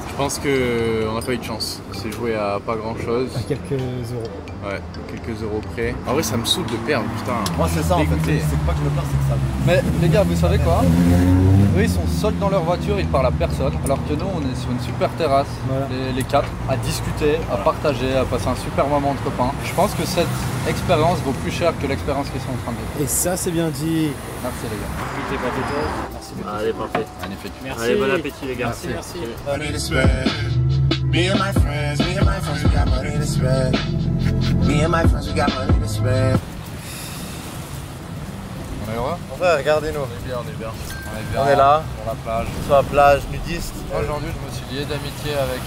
Je pense qu'on n'a pas eu de chance. C'est joué à pas grand chose. À quelques euros. Ouais, quelques euros près. En vrai, ça me saoule de perdre, putain. Moi, c'est ça en fait. C'est pas que je me perds, c'est que ça. Mais les gars, vous savez quoi? Eux, ils sont seuls dans leur voiture, ils parlent à personne. Alors que nous, on est sur une super terrasse, voilà. les quatre, à discuter, à partager, à passer un super moment entre copains. Je pense que cette expérience vaut plus cher que l'expérience qu'ils sont en train de vivre. Et ça, c'est bien dit. Merci les gars. Merci beaucoup. Allez, parfait. Magnifique. Merci. Allez, bon appétit les gars. Merci. Me and my friends, we got money to spend. Me and my friends, we got money to spend. On est heureux? En vrai, regardez-nous. On est bien. On est là, sur la plage. Sur la plage nudiste. Aujourd'hui, je me suis lié d'amitié avec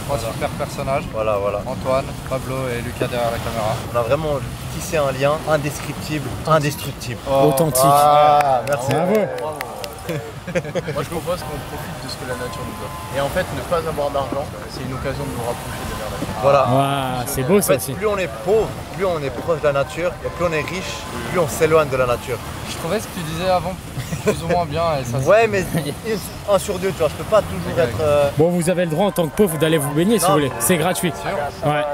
trois super personnages. Voilà. Antoine, Pablo et Lucas derrière la caméra. On a vraiment tissé un lien indescriptible, indestructible. Authentique. Ah, merci. Bravo. Moi, je propose qu'on profite de ce que la nature nous offre. Et en fait, ne pas avoir d'argent, c'est une occasion de nous rapprocher de la nature. Voilà. Wow, c'est beau ça aussi. Plus on est pauvre, plus on est proche de la nature, et plus on est riche, plus on s'éloigne de la nature. Je trouvais ce que tu disais avant plus ou moins bien. Et ça, ouais, mais 1 sur 2, tu vois, je peux pas toujours être... Bon, vous avez le droit en tant que pauvre d'aller vous baigner si vous voulez. C'est gratuit. Ouais.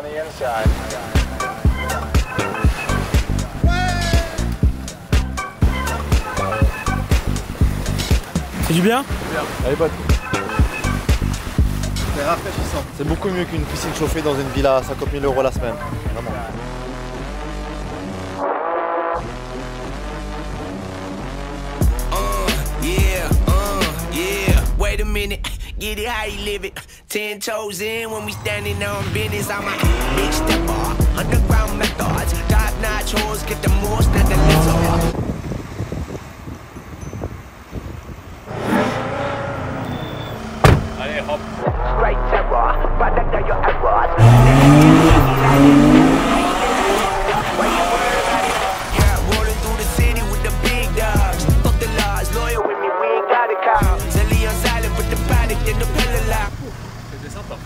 C'est du bien? Allez, pote. C'est rafraîchissant. C'est beaucoup mieux qu'une piscine chauffée dans une villa à 50 000 € la semaine. Vraiment. Yeah. Wait a minute. Get it how you live it. 10 toes in when we standing on business. I'm a big stepper. Underground methods. Top notch hoes get the most that the little. Allez, hop. Straight terror, product of your errors. Yeah, rolling through the city with the big dogs. Fuck the laws, loyal with me, we ain't got a call. Zelly on silent with the panic in the pillar lock. C'était sympa.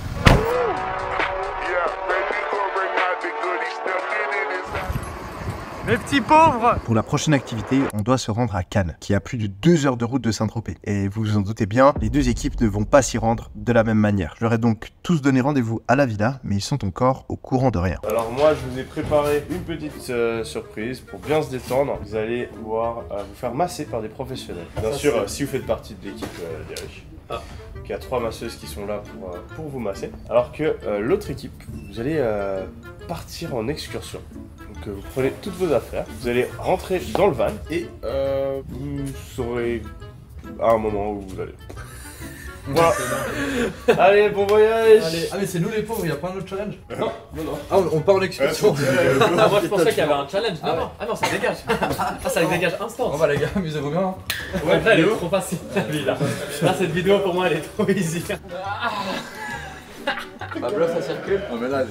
Mes petits pauvres! Pour la prochaine activité, on doit se rendre à Cannes, qui est à plus de 2 heures de route de Saint-Tropez. Et vous vous en doutez bien, les deux équipes ne vont pas s'y rendre de la même manière. Je leur ai donc tous donné rendez-vous à la villa, mais ils sont encore au courant de rien. Alors moi, je vous ai préparé une petite surprise pour bien se détendre. Vous allez pouvoir vous faire masser par des professionnels. Bien sûr, si vous faites partie de l'équipe des riches. Il y a 3 masseuses qui sont là pour vous masser. Alors que l'autre équipe, vous allez partir en excursion. Donc vous prenez toutes vos affaires, vous allez rentrer dans le van et vous saurez à un moment où vous allez. Voilà. Allez, bon voyage. Allez. Ah mais c'est nous les pauvres, il y a pas un autre challenge? Non. Ah on part en excursion. Ah moi je pensais qu'il y avait un challenge. Ah non, ça dégage. Ah ça dégage instant. Bon bah les gars, amusez-vous bien. Ouais, là elle est trop facile là. Là cette vidéo pour moi elle est trop easy. Bah là ça circule. Non mais là,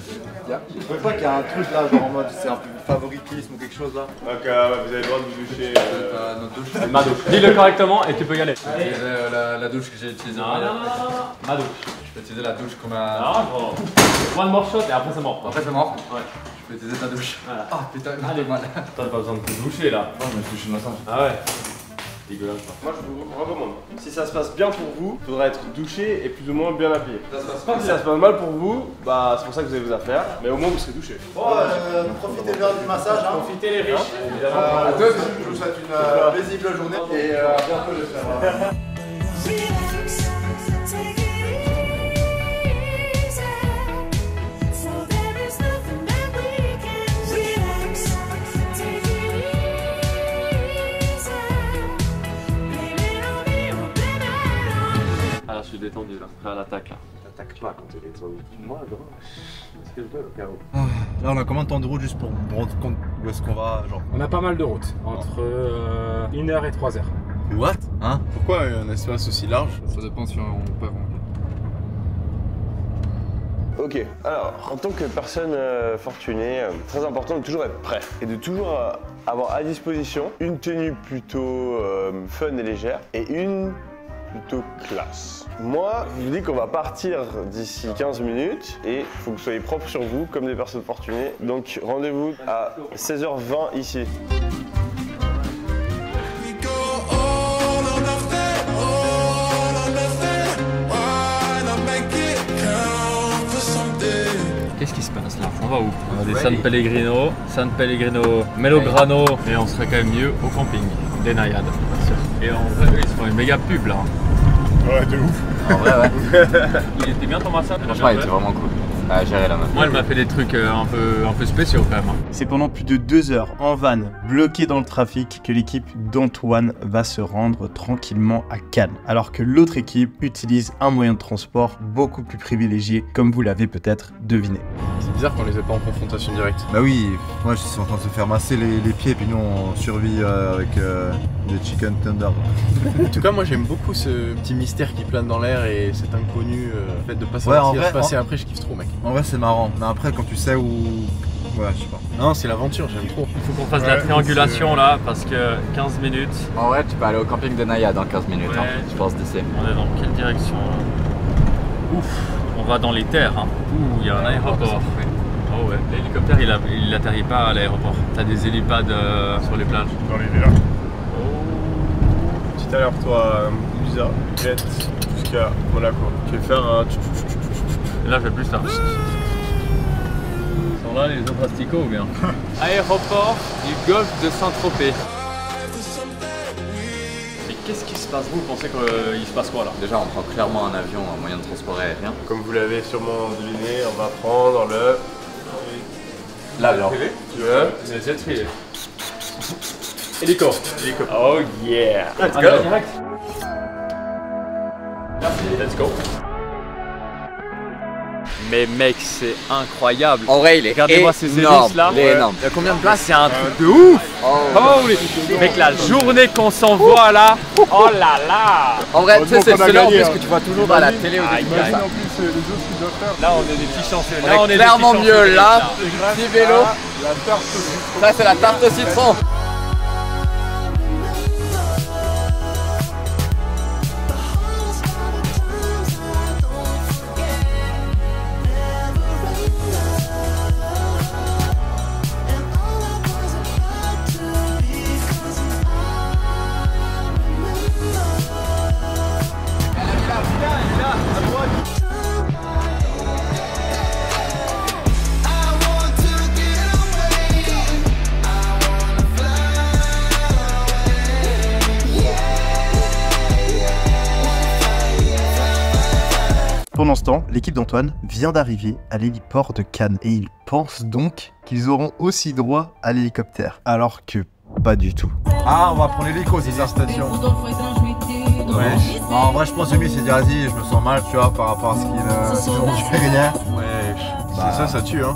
je crois pas qu'il y a un truc là, genre en mode c'est un peu favoritisme ou quelque chose là. Donc vous avez le droit de vous doucher. Notre douche. Ma douche. Dis-le correctement et tu peux y aller. Je vais utiliser la douche que j'ai utilisée. Non. Ma douche. Je peux utiliser la douche qu'on a. Non, one more shot et après c'est mort. Après c'est mort? Ouais. Je peux utiliser ta douche. Voilà. Ah putain, j'ai mal. T'as pas besoin de te doucher là. Non, mais je suis une massage. Ah ouais. Dégueulasse. Moi je vous recommande. Si ça se passe bien pour vous, il faudra être douché et plus ou moins bien habillé. Si ça se passe mal pour vous, bah c'est pour ça que vous avez vos affaires, mais au moins vous serez douché. Bon, profitez bien du massage. Hein. Profitez les riches. À tous, je vous souhaite une paisible journée et à bientôt j'espère. Je suis détendu là, prêt à l'attaque là. T'attaques pas quand t'es détendu. Moi, gros, ce que je veux, Caro. Là, on a combien de temps de route juste pour me rendre compte où est-ce qu'on va, genre? On a pas mal de routes, entre 1 heure et 3 heures. What? Hein? Pourquoi un espace aussi large? Ça dépend si on peut Ok, alors en tant que personne fortunée, très important de toujours être prêt et de toujours avoir à disposition une tenue plutôt fun et légère et une plutôt classe. Moi, je vous dis qu'on va partir d'ici 15 minutes et il faut que vous soyez propres sur vous comme des personnes fortunées. Donc rendez-vous à 16h20 ici. Qu'est-ce qui se passe là? On va où? On a des San Pellegrino, Melograno, et on serait quand même mieux au camping des Naïades. Et en vrai, ils se font une méga pub là. Ouais, de ouf. En vrai, ouais. Il était bien ton massage? Franchement, il était vraiment cool. À gérer la meuf. Moi, elle m'a fait des trucs un peu spéciaux quand même. C'est pendant plus de 2 heures en van, bloqué dans le trafic, que l'équipe d'Antoine va se rendre tranquillement à Cannes. Alors que l'autre équipe utilise un moyen de transport beaucoup plus privilégié, comme vous l'avez peut-être deviné. C'est bizarre qu'on les ait pas en confrontation directe. Bah oui, moi je suis en train de se faire masser les pieds, puis nous on survit avec des chicken tender. En tout cas, moi j'aime beaucoup ce petit mystère qui plane dans l'air et cet inconnu, le fait de pas savoir ce qui va se passer après, je kiffe trop, mec. En vrai, c'est marrant, mais après, quand tu sais où. Ouais, je sais pas. Non, c'est l'aventure, j'aime trop. Il faut qu'on fasse la triangulation là, parce que 15 minutes. En vrai, tu peux aller au camping de Naïades dans 15 minutes, Ouais. hein, je pense d'ici. On est dans quelle direction là? Ouf, on va dans les terres. Hein. Ouh, il y a un aéroport. Oh ouais, l'hélicoptère il atterrit pas à l'aéroport. T'as des hélipads sur les plages. Dans les villas. Petit aller-retour Musa, Jet, jusqu'à Monaco. Je vais faire un. Et là, je fais plus ça. Ils sont là les autres asticots ou bien? Aéroport du golfe de Saint-Tropez. Mais qu'est-ce qui se passe? Vous pensez qu'il se passe quoi là? Déjà, on prend clairement un avion, un moyen de transport aérien. Comme vous l'avez sûrement deviné, on va prendre le... L'avion. Tu veux? Le jet privé. Hélico. Oh yeah! Let's go! Direct. Let's go! Mais mec, c'est incroyable! En vrai, il est Regardez-moi ces hélices là! Il est énorme. Il y a combien de places? C'est un truc de ouf! Oh, mec, la journée qu'on s'envoie là! Oh là là! En vrai, tu sais, c'est celui en plus que tu vois toujours à la télé ou des trucs comme ça. Là, on est des petits chanceux. Là, on est clairement mieux là. Petit vélo. Ça, c'est la tarte au citron. Pendant ce temps, l'équipe d'Antoine vient d'arriver à l'héliport de Cannes et ils pensent donc qu'ils auront aussi droit à l'hélicoptère, alors que pas du tout. Ah, on va prendre l'hélico, c'est sa station. Ouais. Non, en vrai, je pense que lui s'est dit, vas-y, je me sens mal, tu vois, par rapport à ce qu'ils ont rien. Ouais, bah, ça tue, hein.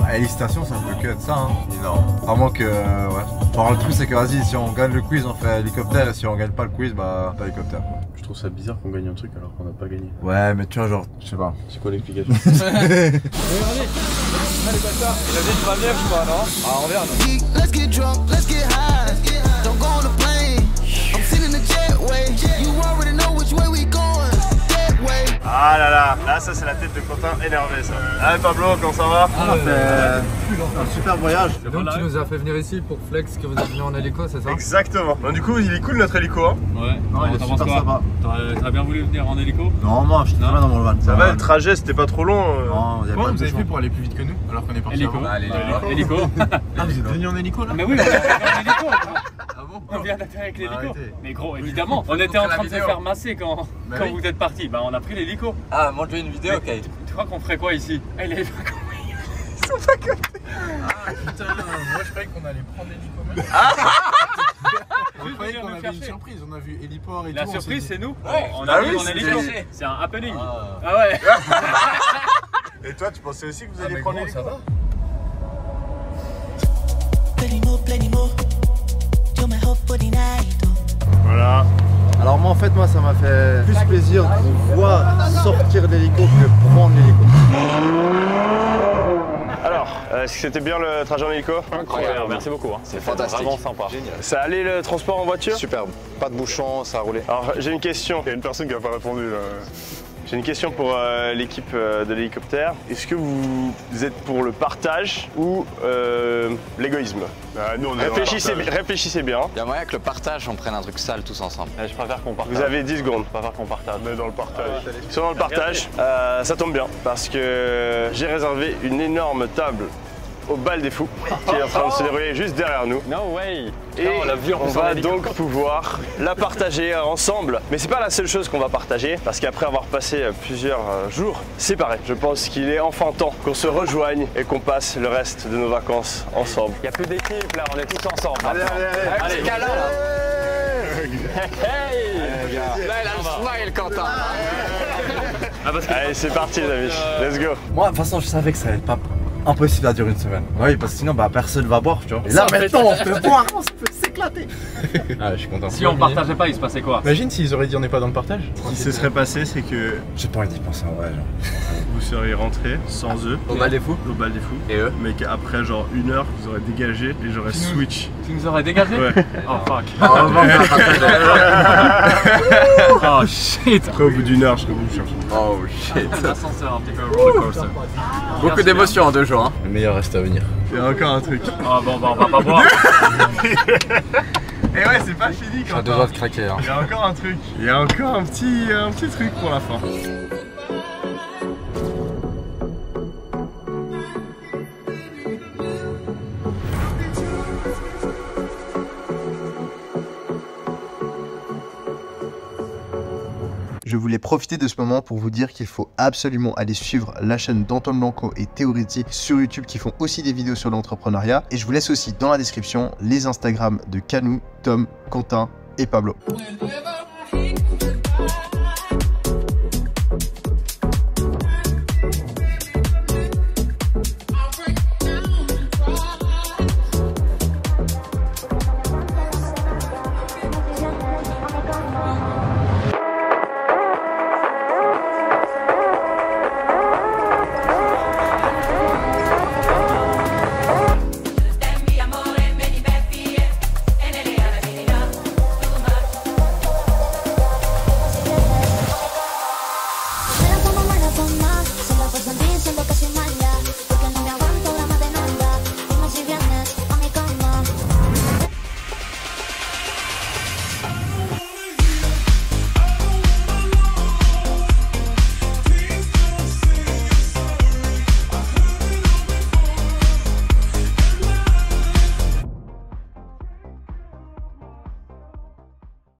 Bah, hésitation, ça ne peut que être ça, hein. Énorme. Vraiment que, ouais. Genre, le truc, c'est que, vas-y, si on gagne le quiz, on fait hélicoptère, et si on gagne pas le quiz, bah, pas hélicoptère. Je trouve ça bizarre qu'on gagne un truc alors qu'on n'a pas gagné. Ouais, mais tu vois, genre, je sais pas. C'est quoi l'explication? Regardez, allez bâtards, il a dit tu vas venir ou pas, non? Ah, on verra, non? Let's get drunk, let's get high. Don't go on the plane. I'm sitting in the jetway. You already know which way we going. That way. Ah là là, là ça c'est la tête de Quentin énervé ça. Allez Pablo, comment ça va? On a fait un super voyage. Donc tu nous as fait venir ici pour flex que vous êtes venu en hélico, c'est ça? Exactement. Bon, du coup il est cool notre hélico hein? Ouais, non, il est super sympa. T'aurais bien voulu venir en hélico? Non, moi je suis très bien dans mon van. Ça va, le trajet c'était pas trop long? Non, il y a Comment pas de vous avez fait pour aller plus vite que nous alors qu'on est parti Hélico. avant? Hélico. Ah, vous êtes venu en hélico là? Mais oui, on est venu en hélico. Ah bon? On vient d'atterrir avec l'hélico. Arrêtez. Mais gros, évidemment, on était en train de se faire masser quand vous êtes partis. Bah on a pris l'hélico. Ah, montre-lui une vidéo, ok. Tu crois qu'on ferait quoi ici? Elle est pas compris. Ils sont pas cotés. Ah putain, moi je croyais qu'on allait prendre l'hélico même. On croyait qu'on avait une surprise, on a vu héliport et La tout. surprise c'est nous. Ouais. On a vu en hélico. C'est un happening. Ah ouais. Et toi tu pensais aussi que vous alliez prendre l'hélico? Ça va? Voilà. Alors moi en fait moi ça m'a fait plus plaisir de voir sortir l'hélico que prendre l'hélico. Alors, est-ce que c'était bien le trajet en hélico? Incroyable, merci beaucoup. Hein. C'est fantastique. Vraiment sympa. Génial. Ça allait le transport en voiture? Superbe, pas de bouchon, ça a roulé. Alors j'ai une question, il y a une personne qui n'a pas répondu là. J'ai une question pour l'équipe de l'hélicoptère. Est-ce que vous êtes pour le partage ou l'égoïsme? Nous on est réfléchissez bien. Il y a moyen que le partage, on prenne un truc sale tous ensemble. Je préfère qu'on partage. Vous avez 10 secondes. Je préfère qu'on partage. On est dans le partage. Si on est dans le partage, ça tombe bien parce que j'ai réservé une énorme table au bal des fous qui est en train de se dérouler juste derrière nous. No way. Et on va donc pouvoir la partager ensemble. Mais c'est pas la seule chose qu'on va partager parce qu'après avoir passé plusieurs jours séparés, je pense qu'il est enfin temps qu'on se rejoigne et qu'on passe le reste de nos vacances ensemble. Il n'y a plus d'équipe là, on est tous ensemble. Allez. Allez, câlin là. Hey. Là, il a le smile, Quentin. Allez, c'est parti les amis. Let's go. Moi de toute façon je savais que ça allait être pas impossible à durer une semaine. Oui, parce que sinon bah personne va boire, tu vois. Et là maintenant on peut boire, on peut s'éclater. Ah, je suis content. Si on partageait pas, il se passait quoi? Imagine s'ils auraient dit on n'est pas dans le partage. Ce qui se serait passé, c'est que J'ai pas envie d'y penser en vrai. Genre. vous seriez rentrés sans eux. Au bal des fous. Au bal des fous. Et eux? Mais qu'après genre 1 heure, vous aurez dégagé et j'aurais switch. Tu nous aurais dégagé? Ouais. Oh fuck. Oh shit. Après au bout d'1 heure, je serais venu chercher. Oh shit. L'ascenseur, un petit peu roller coaster. Beaucoup d'émotions en 2 jours. Hein. Le meilleur reste à venir. Il y a encore un truc. Ah bon, bah on va pas boire. Et ouais, c'est pas fini quand J'ai 2 doigts de craquer. Hein. Il y a encore un truc. Il y a encore un petit truc pour la fin. Je voulais profiter de ce moment pour vous dire qu'il faut absolument aller suivre la chaîne d'Antoine Blanco et Théoriti sur YouTube qui font aussi des vidéos sur l'entrepreneuriat. Et je vous laisse aussi dans la description les Instagrams de Canou, Tom, Quentin et Pablo. Whenever